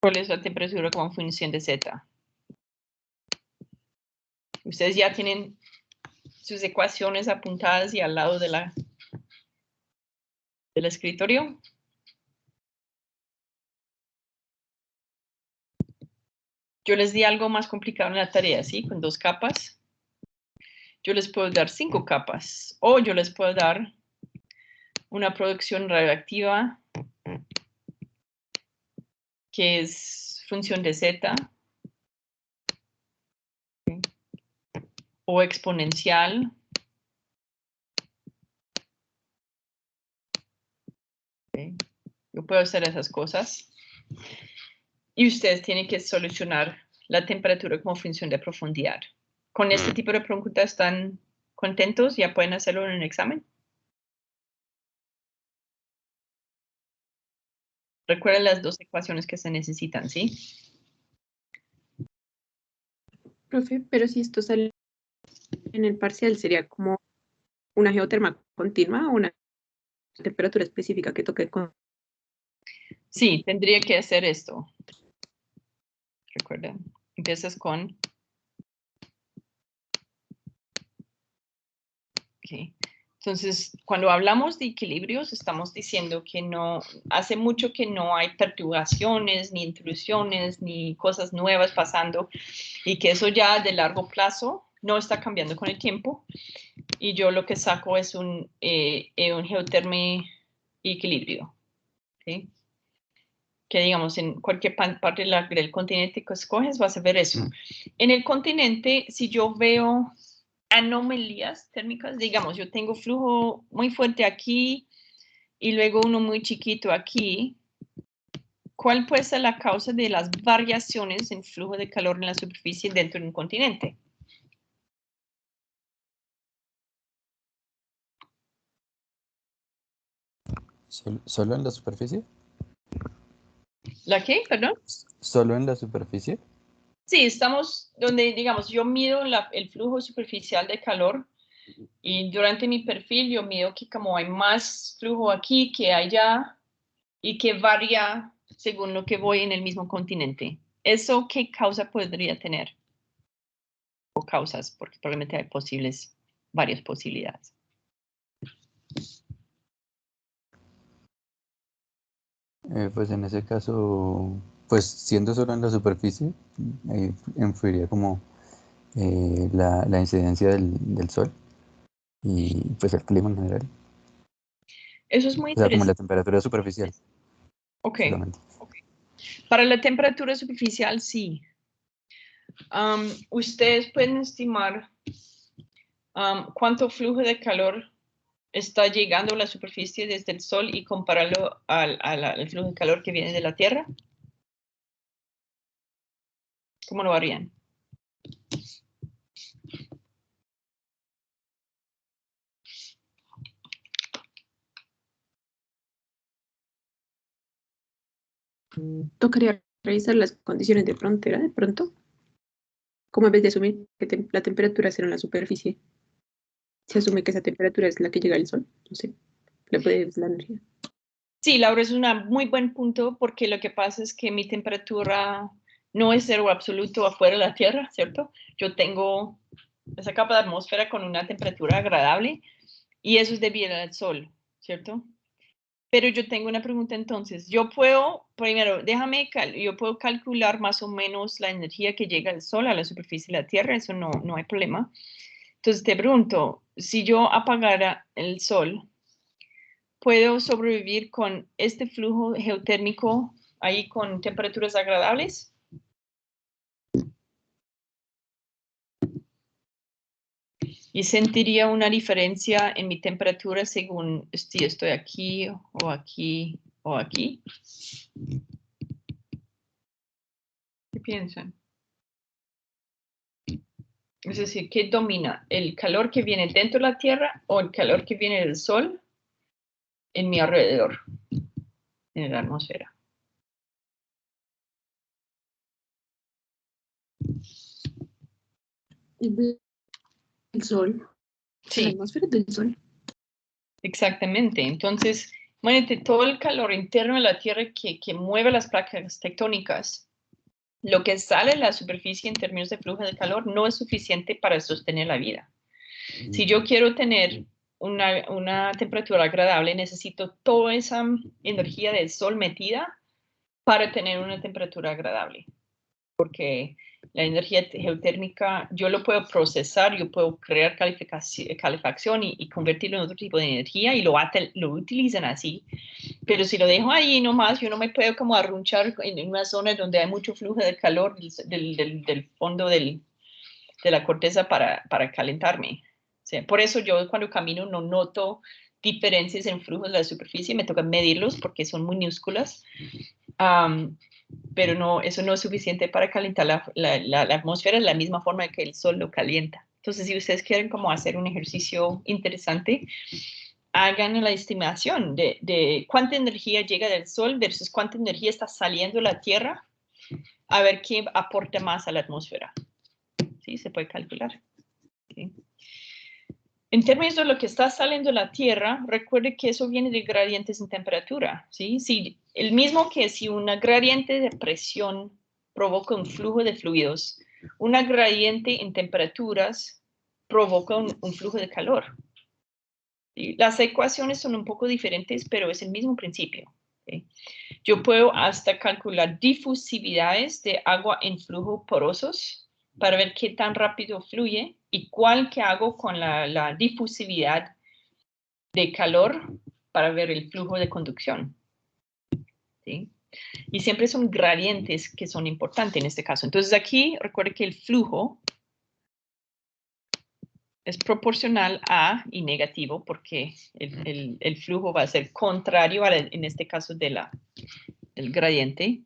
¿cuál es la temperatura como función de Z? Ustedes ya tienen sus ecuaciones apuntadas y al lado del escritorio. Yo les di algo más complicado en la tarea, ¿sí? Con 2 capas. Yo les puedo dar 5 capas. O yo les puedo dar una producción radioactiva que es función de Z. ¿Sí? O exponencial. ¿Sí? Yo puedo hacer esas cosas. Y ustedes tienen que solucionar la temperatura como función de profundidad. ¿Con este tipo de preguntas están contentos? ¿Ya pueden hacerlo en un examen? Recuerden las 2 ecuaciones que se necesitan, ¿sí? Profe, pero si esto sale en el parcial, ¿sería como una geoterma continua o una temperatura específica que toque con? Sí, tendría que hacer esto. Recuerden, empiezas con... Okay. Entonces, cuando hablamos de equilibrios, estamos diciendo que no, hace mucho que no hay perturbaciones, ni intrusiones, ni cosas nuevas pasando, y que eso ya de largo plazo no está cambiando con el tiempo. Y yo lo que saco es un geoterme equilibrio. ¿Sí? Que digamos, en cualquier parte del continente que escoges vas a ver eso. En el continente, si yo veo anomalías térmicas, digamos, yo tengo flujo muy fuerte aquí y luego uno muy chiquito aquí, ¿cuál puede ser la causa de las variaciones en flujo de calor en la superficie dentro de un continente? ¿Solo en la superficie? ¿La qué? Perdón. ¿Solo en la superficie? Sí, estamos donde, digamos, yo mido el flujo superficial de calor y durante mi perfil yo mido que como hay más flujo aquí que allá y que varía según lo que voy en el mismo continente. ¿Eso qué causa podría tener? O causas, porque probablemente hay varias posibilidades. Pues en ese caso, pues siendo solo en la superficie, influiría como la incidencia del sol y pues el clima en general. Eso es muy O sea, como la interesante. temperatura superficial Ok. solamente. Para la temperatura superficial, sí. Ustedes pueden estimar cuánto flujo de calor está llegando a la superficie desde el sol y compararlo al flujo de calor que viene de la Tierra. ¿Cómo lo harían? Tocaría revisar las condiciones de frontera de pronto, como en vez de asumir que la temperatura será en la superficie, se asume que esa temperatura es la que llega al sol, no sé, es la energía. Sí, Laura, es un muy buen punto porque lo que pasa es que mi temperatura no es cero absoluto afuera de la Tierra, ¿cierto? Yo tengo esa capa de atmósfera con una temperatura agradable y eso es debido al sol, ¿cierto? Pero yo tengo una pregunta entonces. Yo puedo, primero, yo puedo calcular más o menos la energía que llega al sol a la superficie de la Tierra, eso no hay problema. Entonces te pregunto, si yo apagara el sol, ¿puedo sobrevivir con este flujo geotérmico ahí con temperaturas agradables? Y sentiría una diferencia en mi temperatura según si estoy aquí o aquí o aquí. ¿Qué piensan? Es decir, ¿qué domina? ¿El calor que viene dentro de la Tierra o el calor que viene del Sol en mi alrededor, en la atmósfera? El sol, la Sí, atmósfera del sol. exactamente. Entonces, imagínate todo el calor interno de la Tierra que mueve las placas tectónicas. Lo que sale de la superficie en términos de flujo de calor no es suficiente para sostener la vida. Si yo quiero tener una temperatura agradable, necesito toda esa energía del sol metida para tener una temperatura agradable. Porque la energía geotérmica yo lo puedo procesar, yo puedo crear calefacción y convertirlo en otro tipo de energía y lo utilizan así. Pero si lo dejo ahí nomás, yo no me puedo como arrunchar en una zona donde hay mucho flujo de calor del fondo de la corteza para calentarme. O sea, por eso yo cuando camino no noto diferencias en flujos de la superficie, me toca medirlos porque son minúsculas. Pero no, eso no es suficiente para calentar la atmósfera de la misma forma que el sol lo calienta. Entonces, si ustedes quieren como hacer un ejercicio interesante, hagan la estimación de cuánta energía llega del sol versus cuánta energía está saliendo de la Tierra, a ver qué aporta más a la atmósfera. ¿Sí? Se puede calcular. ¿Sí? En términos de lo que está saliendo de la Tierra, recuerde que eso viene de gradientes en temperatura, ¿sí? Si, el mismo que si una gradiente de presión provoca un flujo de fluidos, una gradiente en temperaturas provoca un flujo de calor. ¿Sí? Las ecuaciones son un poco diferentes, pero es el mismo principio. ¿Sí? Yo puedo hasta calcular difusividades de agua en flujo porosos para ver qué tan rápido fluye y cuál que hago con la difusividad de calor para ver el flujo de conducción. ¿Sí? Y siempre son gradientes que son importantes en este caso. Entonces aquí recuerde que el flujo es proporcional a y negativo porque el flujo va a ser contrario en este caso del gradiente.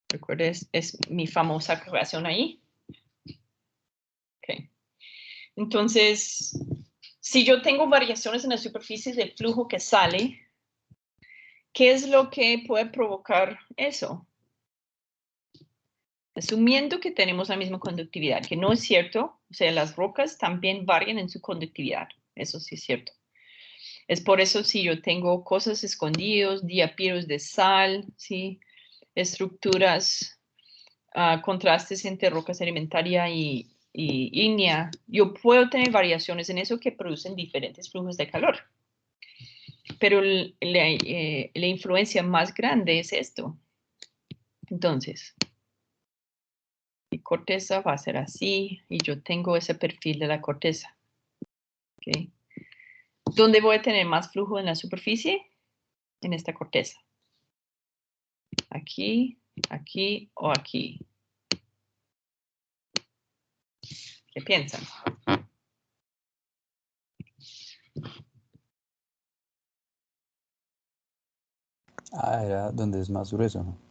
Recuerda, es mi famosa ecuación ahí. Okay. Entonces, si yo tengo variaciones en la superficie del flujo que sale, ¿qué es lo que puede provocar eso? Asumiendo que tenemos la misma conductividad, que no es cierto, o sea, las rocas también varían en su conductividad, eso sí es cierto. Es por eso si yo tengo cosas escondidas, diapiros de sal, ¿sí? Estructuras, contrastes entre roca sedimentaria y ígnea, yo puedo tener variaciones en eso que producen diferentes flujos de calor. Pero la influencia más grande es esto. Entonces, mi corteza va a ser así y yo tengo ese perfil de la corteza. ¿Okay? ¿Dónde voy a tener más flujo en la superficie? En esta corteza. Aquí, aquí o aquí. ¿Qué piensan? Era donde es más grueso, ¿no?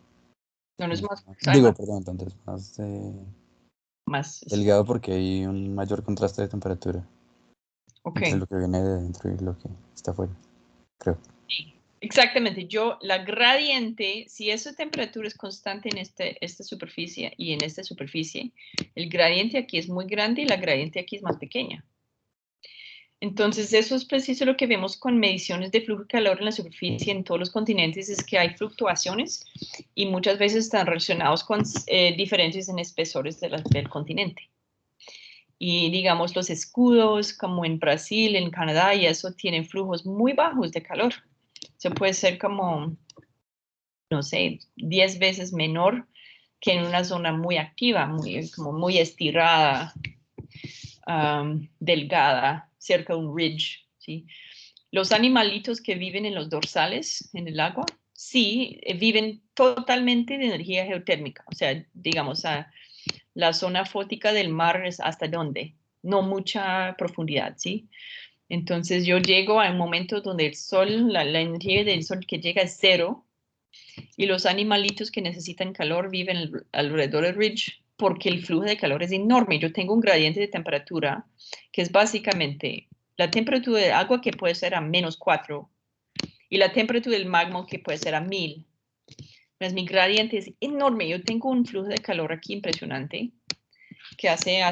No, no es más, Digo, perdón, donde es más más. delgado porque hay un mayor contraste de temperatura Ok. entre lo que viene de dentro y lo que está afuera, creo. Sí, exactamente. La gradiente, si esa temperatura es constante en esta superficie y en esta superficie, el gradiente aquí es muy grande y la gradiente aquí es más pequeña. Entonces, eso es preciso lo que vemos con mediciones de flujo de calor en la superficie en todos los continentes, es que hay fluctuaciones y muchas veces están relacionados con diferencias en espesores del continente. Y digamos, los escudos, como en Brasil, en Canadá, y eso tienen flujos muy bajos de calor. Eso puede ser como, no sé, 10 veces menor que en una zona muy activa, como muy estirada, delgada, cerca de un ridge, ¿sí? Los animalitos que viven en los dorsales, en el agua, sí, viven totalmente de energía geotérmica. O sea, digamos, la zona fótica del mar es hasta dónde, no mucha profundidad, ¿sí? Entonces yo llego a un momento donde el sol, la energía del sol que llega es cero y los animalitos que necesitan calor viven alrededor del ridge porque el flujo de calor es enorme. Yo tengo un gradiente de temperatura que es básicamente la temperatura del agua que puede ser a -4 y la temperatura del magma que puede ser a 1000. Pues mi gradiente es enorme. Yo tengo un flujo de calor aquí impresionante que hace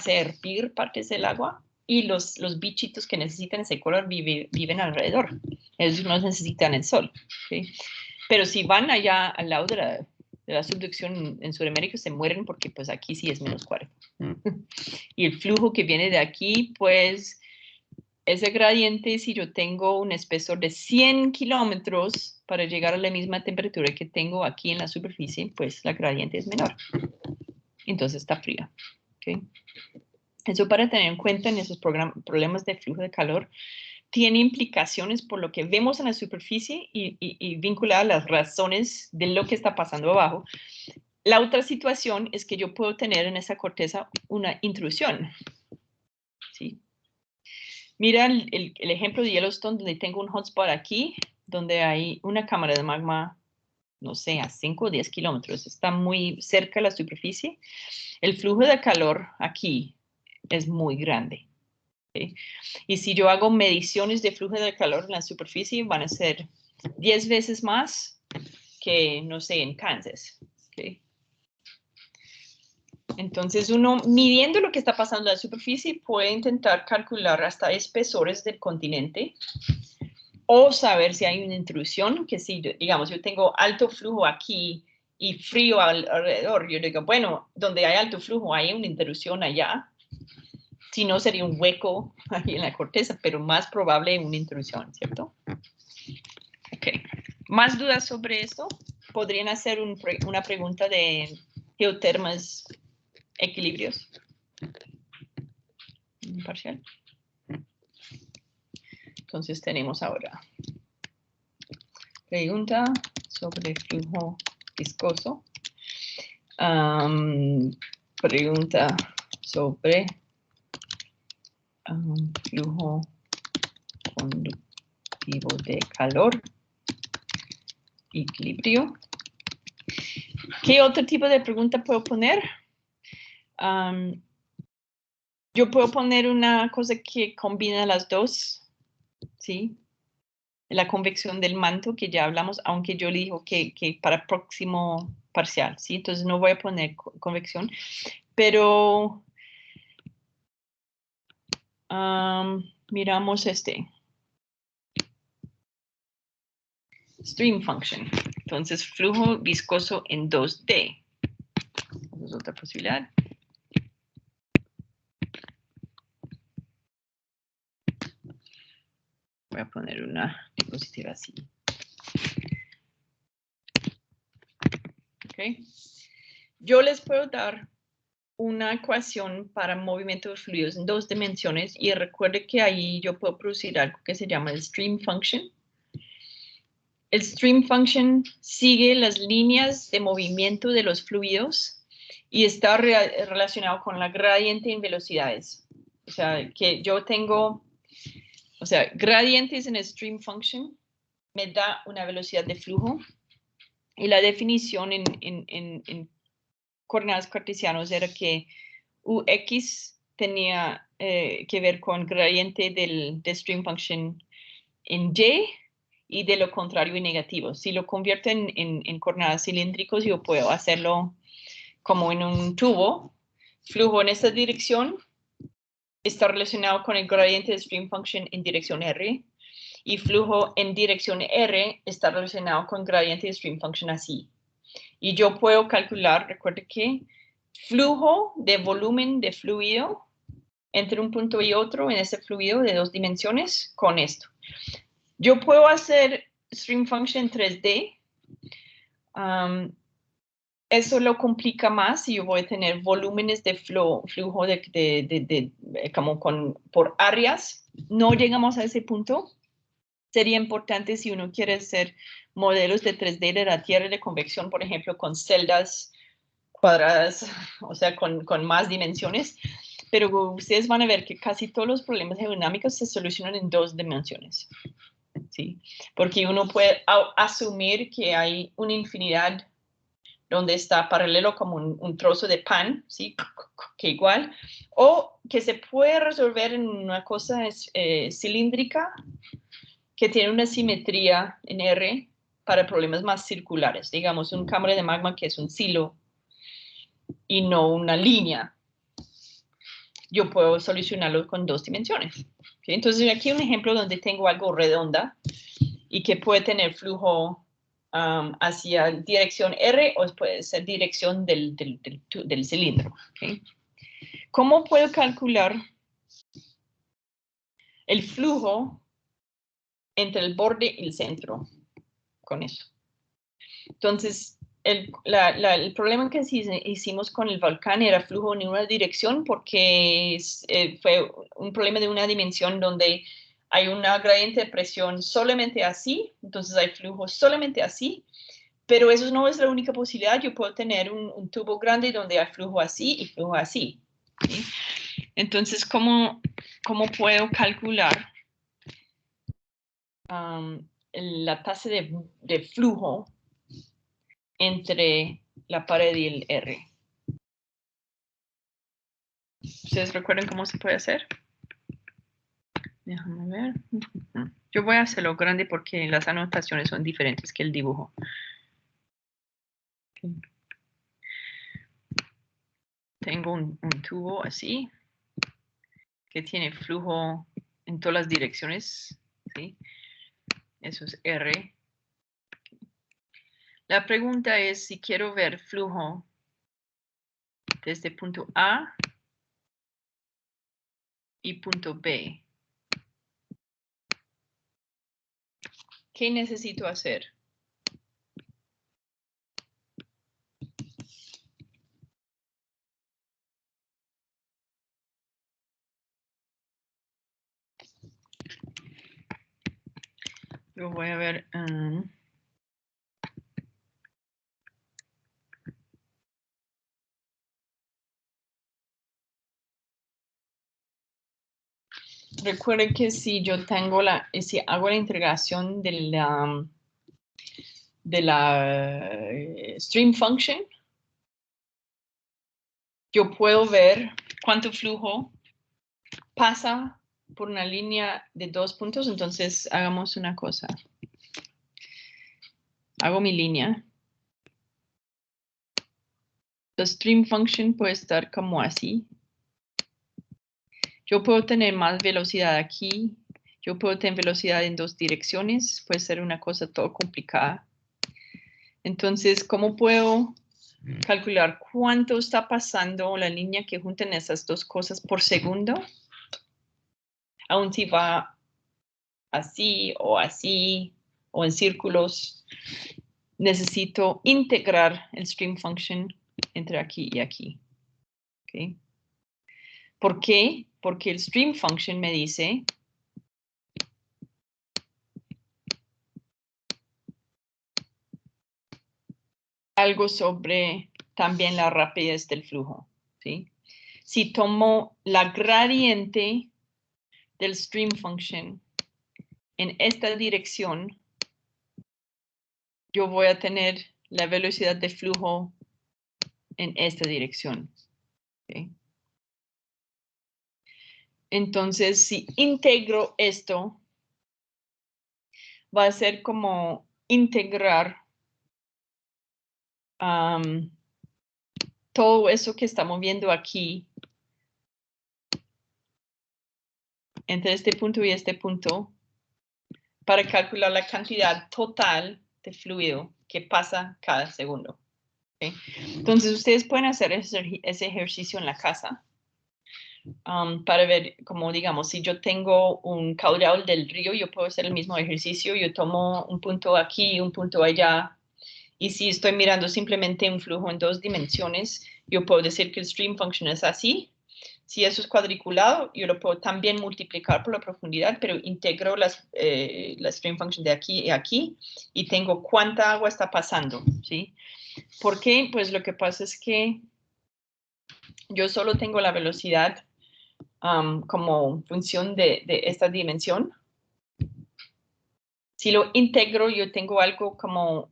hervir partes del agua y los bichitos que necesitan ese color viven alrededor. Ellos no necesitan el sol. ¿Okay? Pero si van allá al lado de la subducción en Sudamérica, se mueren porque pues aquí sí es -40. Y el flujo que viene de aquí, pues ese gradiente, si yo tengo un espesor de 100 kilómetros para llegar a la misma temperatura que tengo aquí en la superficie, pues la gradiente es menor. Entonces está fría. ¿Okay? Eso para tener en cuenta en esos problemas de flujo de calor tiene implicaciones por lo que vemos en la superficie y vinculada a las razones de lo que está pasando abajo. La otra situación es que yo puedo tener en esa corteza una intrusión. ¿Sí? Mira el ejemplo de Yellowstone, donde tengo un hotspot aquí, donde hay una cámara de magma, no sé, a 5 o 10 kilómetros. Está muy cerca de la superficie. El flujo de calor aquí es muy grande. ¿Sí? Y si yo hago mediciones de flujo de calor en la superficie, van a ser 10 veces más que, no sé, en Kansas. ¿Okay? Entonces, uno midiendo lo que está pasando en la superficie puede intentar calcular hasta espesores del continente o saber si hay una intrusión, que si, digamos, yo tengo alto flujo aquí y frío alrededor, yo digo, bueno, donde hay alto flujo hay una intrusión allá. Si no, sería un hueco ahí en la corteza, pero más probable una intrusión, ¿cierto? Ok. ¿Más dudas sobre esto? ¿Podrían hacer una pregunta de geotermas equilibrios? Parcial. Entonces tenemos ahora pregunta sobre flujo viscoso. Pregunta sobre flujo conductivo de calor, equilibrio. ¿Qué otro tipo de pregunta puedo poner? Yo puedo poner una cosa que combina las dos, ¿sí? La convección del manto que ya hablamos, aunque yo le digo que para próximo parcial, ¿sí? Entonces no voy a poner convección, pero miramos stream function. Entonces, flujo viscoso en 2D. Esa es otra posibilidad. Voy a poner una diapositiva así. ¿Okay? Yo les puedo dar una ecuación para movimiento de fluidos en 2 dimensiones y recuerde que ahí yo puedo producir algo que se llama el stream function. El stream function sigue las líneas de movimiento de los fluidos y está relacionado con la gradiente en velocidades. O sea, que yo tengo, gradientes en el stream function me da una velocidad de flujo y la definición en coordenadas cartesianas era que Ux tenía que ver con gradiente del stream function en Y y de lo contrario en negativo. Si lo convierto en coordenadas cilíndricos, yo puedo hacerlo como en un tubo. Flujo en esta dirección está relacionado con el gradiente de stream function en dirección R y flujo en dirección R está relacionado con gradiente de stream function así. Y yo puedo calcular, recuerde que flujo de volumen de fluido entre un punto y otro en ese fluido de 2 dimensiones con esto. Yo puedo hacer stream function 3D. Eso lo complica más y yo voy a tener volúmenes de flujo como por áreas. No llegamos a ese punto. Sería importante si uno quiere hacer modelos de 3D de la Tierra de convección, por ejemplo, con celdas cuadradas, o sea, con más dimensiones. Pero ustedes van a ver que casi todos los problemas geodinámicos se solucionan en 2 dimensiones. ¿Sí? Porque uno puede asumir que hay una infinidad donde está paralelo como un trozo de pan, ¿sí? Que igual, o que se puede resolver en una cosa cilíndrica que tiene una simetría en R para problemas más circulares, digamos un cámara de magma que es un silo y no una línea. Yo puedo solucionarlo con 2 dimensiones. ¿Okay? Entonces aquí un ejemplo donde tengo algo redonda y que puede tener flujo hacia dirección R o puede ser dirección del cilindro. ¿Okay? ¿Cómo puedo calcular el flujo entre el borde y el centro con eso? Entonces, el problema que hicimos con el volcán era flujo en una dirección porque fue un problema de una dimensión donde hay una gradiente de presión solamente así, entonces hay flujo solamente así, pero eso no es la única posibilidad. Yo puedo tener un tubo grande donde hay flujo así y flujo así. ¿Sí? Entonces, ¿cómo puedo calcular la tasa de flujo entre la pared y el R? ¿Ustedes recuerdan cómo se puede hacer? Déjame ver. Yo voy a hacerlo grande porque las anotaciones son diferentes que el dibujo. Okay. Tengo un tubo así que tiene flujo en todas las direcciones. ¿Sí? Eso es R. La pregunta es si quiero ver flujo desde punto A y punto B. ¿Qué necesito hacer? Yo voy a ver. Recuerden que si yo tengo si hago la integración de la stream function, yo puedo ver cuánto flujo pasa por una línea de 2 puntos. Entonces, hagamos una cosa. Hago mi línea. La stream function puede estar como así. Yo puedo tener más velocidad aquí. Yo puedo tener velocidad en 2 direcciones. Puede ser una cosa todo complicada. Entonces, ¿cómo puedo calcular cuánto está pasando la línea que junten esas 2 cosas por segundo? Aún si va así o en círculos. necesito integrar el stream function entre aquí y aquí. ¿Okay? ¿Por qué? Porque el stream function me dice algo sobre también la rapidez del flujo, ¿sí? Si tomo la gradiente del stream function en esta dirección, yo voy a tener la velocidad de flujo en esta dirección. ¿Okay? Entonces, si integro esto, va a ser como integrar todo eso que estamos viendo aquí entre este punto y este punto para calcular la cantidad total de fluido que pasa cada segundo. ¿Okay? Entonces, ustedes pueden hacer ese ejercicio en la casa para ver, como digamos, si yo tengo un caudal del río, yo puedo hacer el mismo ejercicio. Yo tomo un punto aquí, un punto allá. Y si estoy mirando simplemente un flujo en 2 dimensiones, yo puedo decir que el stream function es así. Si eso es cuadriculado, yo lo puedo también multiplicar por la profundidad, pero integro la stream function de aquí y aquí y tengo cuánta agua está pasando, ¿sí? ¿Por qué? Pues lo que pasa es que yo solo tengo la velocidad como función de esta dimensión. Si lo integro, yo tengo algo como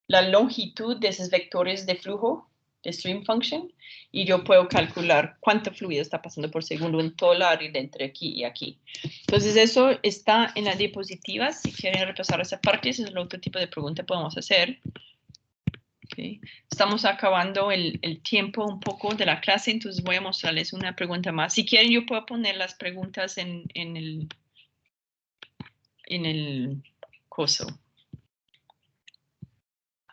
la longitud de esos vectores de flujo de stream function y yo puedo calcular cuánto fluido está pasando por segundo en toda la área de entre aquí y aquí. Entonces eso está en la diapositiva. Si quieren repasar esa parte, ese es el otro tipo de pregunta que podemos hacer. Okay. Estamos acabando el tiempo un poco de la clase, entonces voy a mostrarles una pregunta más. Si quieren, yo puedo poner las preguntas en el coso.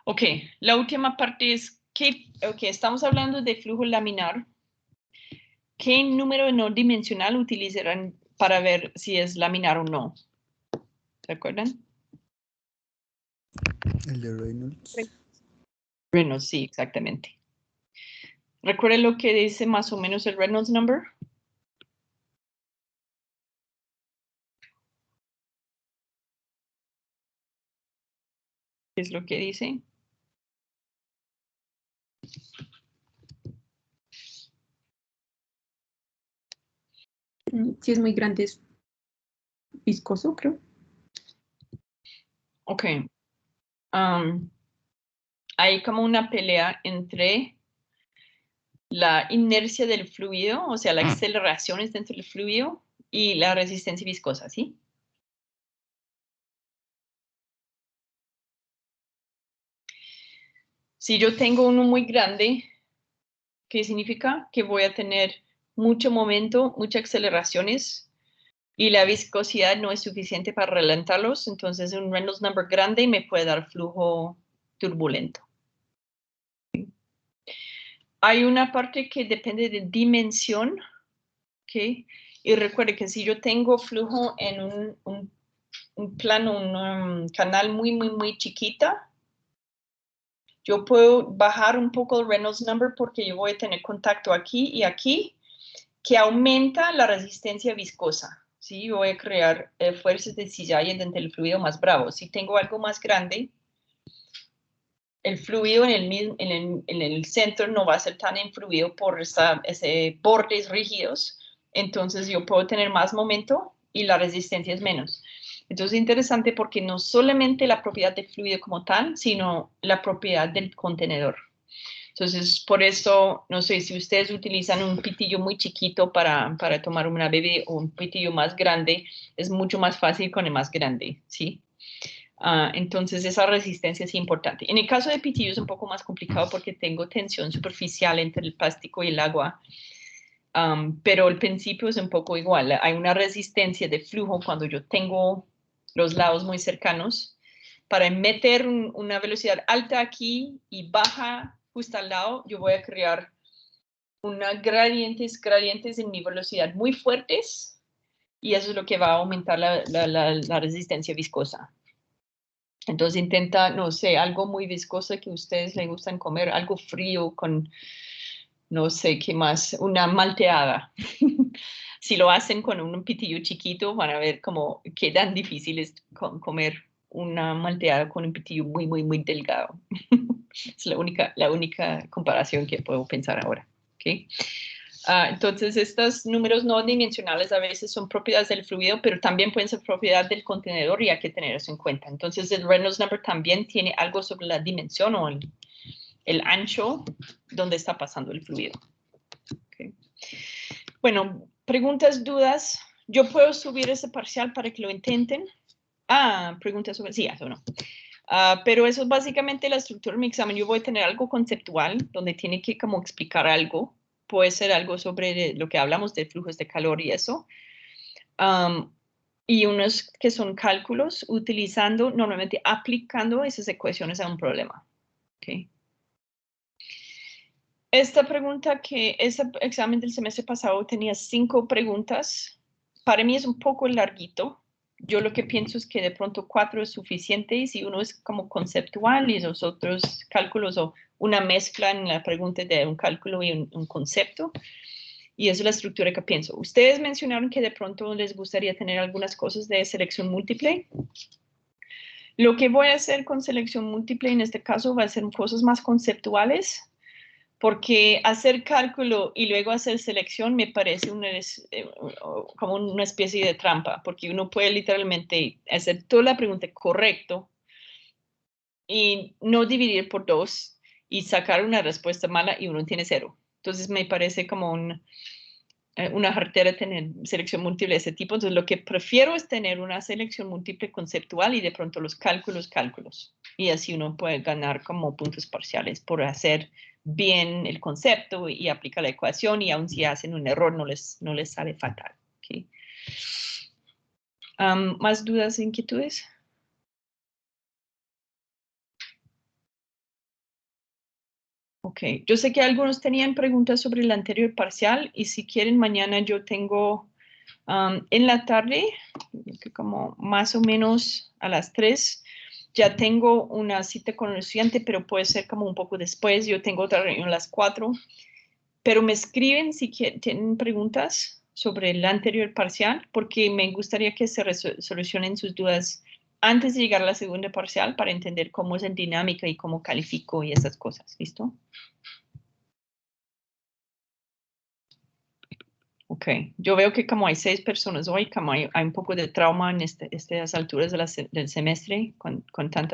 Ok, la última parte es que, estamos hablando de flujo laminar. ¿Qué número no dimensional utilizarán para ver si es laminar o no? ¿Se acuerdan? El de Reynolds. Reynolds, sí, exactamente. ¿Recuerden lo que dice más o menos el Reynolds number? ¿Qué es lo que dice? Si es muy grande, es viscoso, creo. Ok. Hay como una pelea entre la inercia del fluido, o sea, las aceleraciones dentro del fluido y la resistencia viscosa, ¿sí? Si yo tengo uno muy grande, ¿qué significa? Que voy a tener mucho momento, muchas aceleraciones y la viscosidad no es suficiente para relentarlos, entonces un Reynolds number grande me puede dar flujo turbulento. Hay una parte que depende de dimensión, ¿ok? Y recuerde que si yo tengo flujo en un plano, un canal muy, muy, muy chiquita, yo puedo bajar un poco el Reynolds number porque yo voy a tener contacto aquí y aquí, que aumenta la resistencia viscosa. ¿Sí? Voy a crear fuerzas de cizaña dentro del fluido más bravo. Si tengo algo más grande, el fluido en el centro no va a ser tan influido por ese bordes rígidos, entonces yo puedo tener más momento y la resistencia es menos. Entonces es interesante porque no solamente la propiedad del fluido como tal, sino la propiedad del contenedor. Entonces, por eso, no sé, si ustedes utilizan un pitillo muy chiquito para tomar una bebé o un pitillo más grande, es mucho más fácil con el más grande, ¿sí? Entonces, esa resistencia es importante. En el caso de pitillo es un poco más complicado porque tengo tensión superficial entre el plástico y el agua, pero el principio es un poco igual. Hay una resistencia de flujo cuando yo tengo los lados muy cercanos. Para meter una velocidad alta aquí y baja justo al lado, yo voy a crear unas gradientes en mi velocidad muy fuertes y eso es lo que va a aumentar la resistencia viscosa. Entonces intenta, no sé, algo muy viscoso que a ustedes les gustan comer, algo frío con, no sé qué más, una malteada. Si lo hacen con un pitillo chiquito, van a ver cómo qué tan difícil es comer una malteada con un pitillo muy, muy, muy delgado. Es la única comparación que puedo pensar ahora. ¿Okay? Entonces, estos números no dimensionales a veces son propiedades del fluido, pero también pueden ser propiedad del contenedor y hay que tener eso en cuenta. Entonces, el Reynolds number también tiene algo sobre la dimensión o el ancho donde está pasando el fluido. Okay. Bueno, preguntas, dudas. Yo puedo subir ese parcial para que lo intenten. Preguntas sobre, sí, eso no. Pero eso es básicamente la estructura de mi examen. Yo voy a tener algo conceptual donde tiene que como explicar algo. Puede ser algo sobre lo que hablamos de flujos de calor y eso. Y unos que son cálculos utilizando, normalmente aplicando esas ecuaciones a un problema. Okay. Esta pregunta ese examen del semestre pasado tenía 5 preguntas. Para mí es un poco larguito. Yo lo que pienso es que de pronto 4 es suficiente y si uno es como conceptual y los otros cálculos o una mezcla en la pregunta de un cálculo y un concepto. Y eso es la estructura que pienso. Ustedes mencionaron que de pronto les gustaría tener algunas cosas de selección múltiple. Lo que voy a hacer con selección múltiple en este caso va a ser cosas más conceptuales. Porque hacer cálculo y luego hacer selección me parece como una especie de trampa, porque uno puede literalmente hacer toda la pregunta correcto y no dividir por 2 y sacar una respuesta mala y uno tiene 0. Entonces me parece como una jartera tener selección múltiple de ese tipo. Entonces lo que prefiero es tener una selección múltiple conceptual y de pronto los cálculos. Y así uno puede ganar como puntos parciales por hacer bien el concepto y aplicar la ecuación y aun si hacen un error no les sale fatal. Okay. ¿Más dudas, inquietudes? Ok, yo sé que algunos tenían preguntas sobre el anterior parcial y si quieren mañana yo tengo en la tarde, como más o menos a las 3, ya tengo una cita con el estudiante, pero puede ser como un poco después. Yo tengo otra reunión a las 4, pero me escriben si tienen preguntas sobre el anterior parcial, porque me gustaría que se solucionen sus dudas antes de llegar a la segunda parcial para entender cómo es la dinámica y cómo califico y esas cosas. ¿Listo? Ok, yo veo que como hay 6 personas hoy, como hay un poco de trauma en estas alturas del semestre con tantas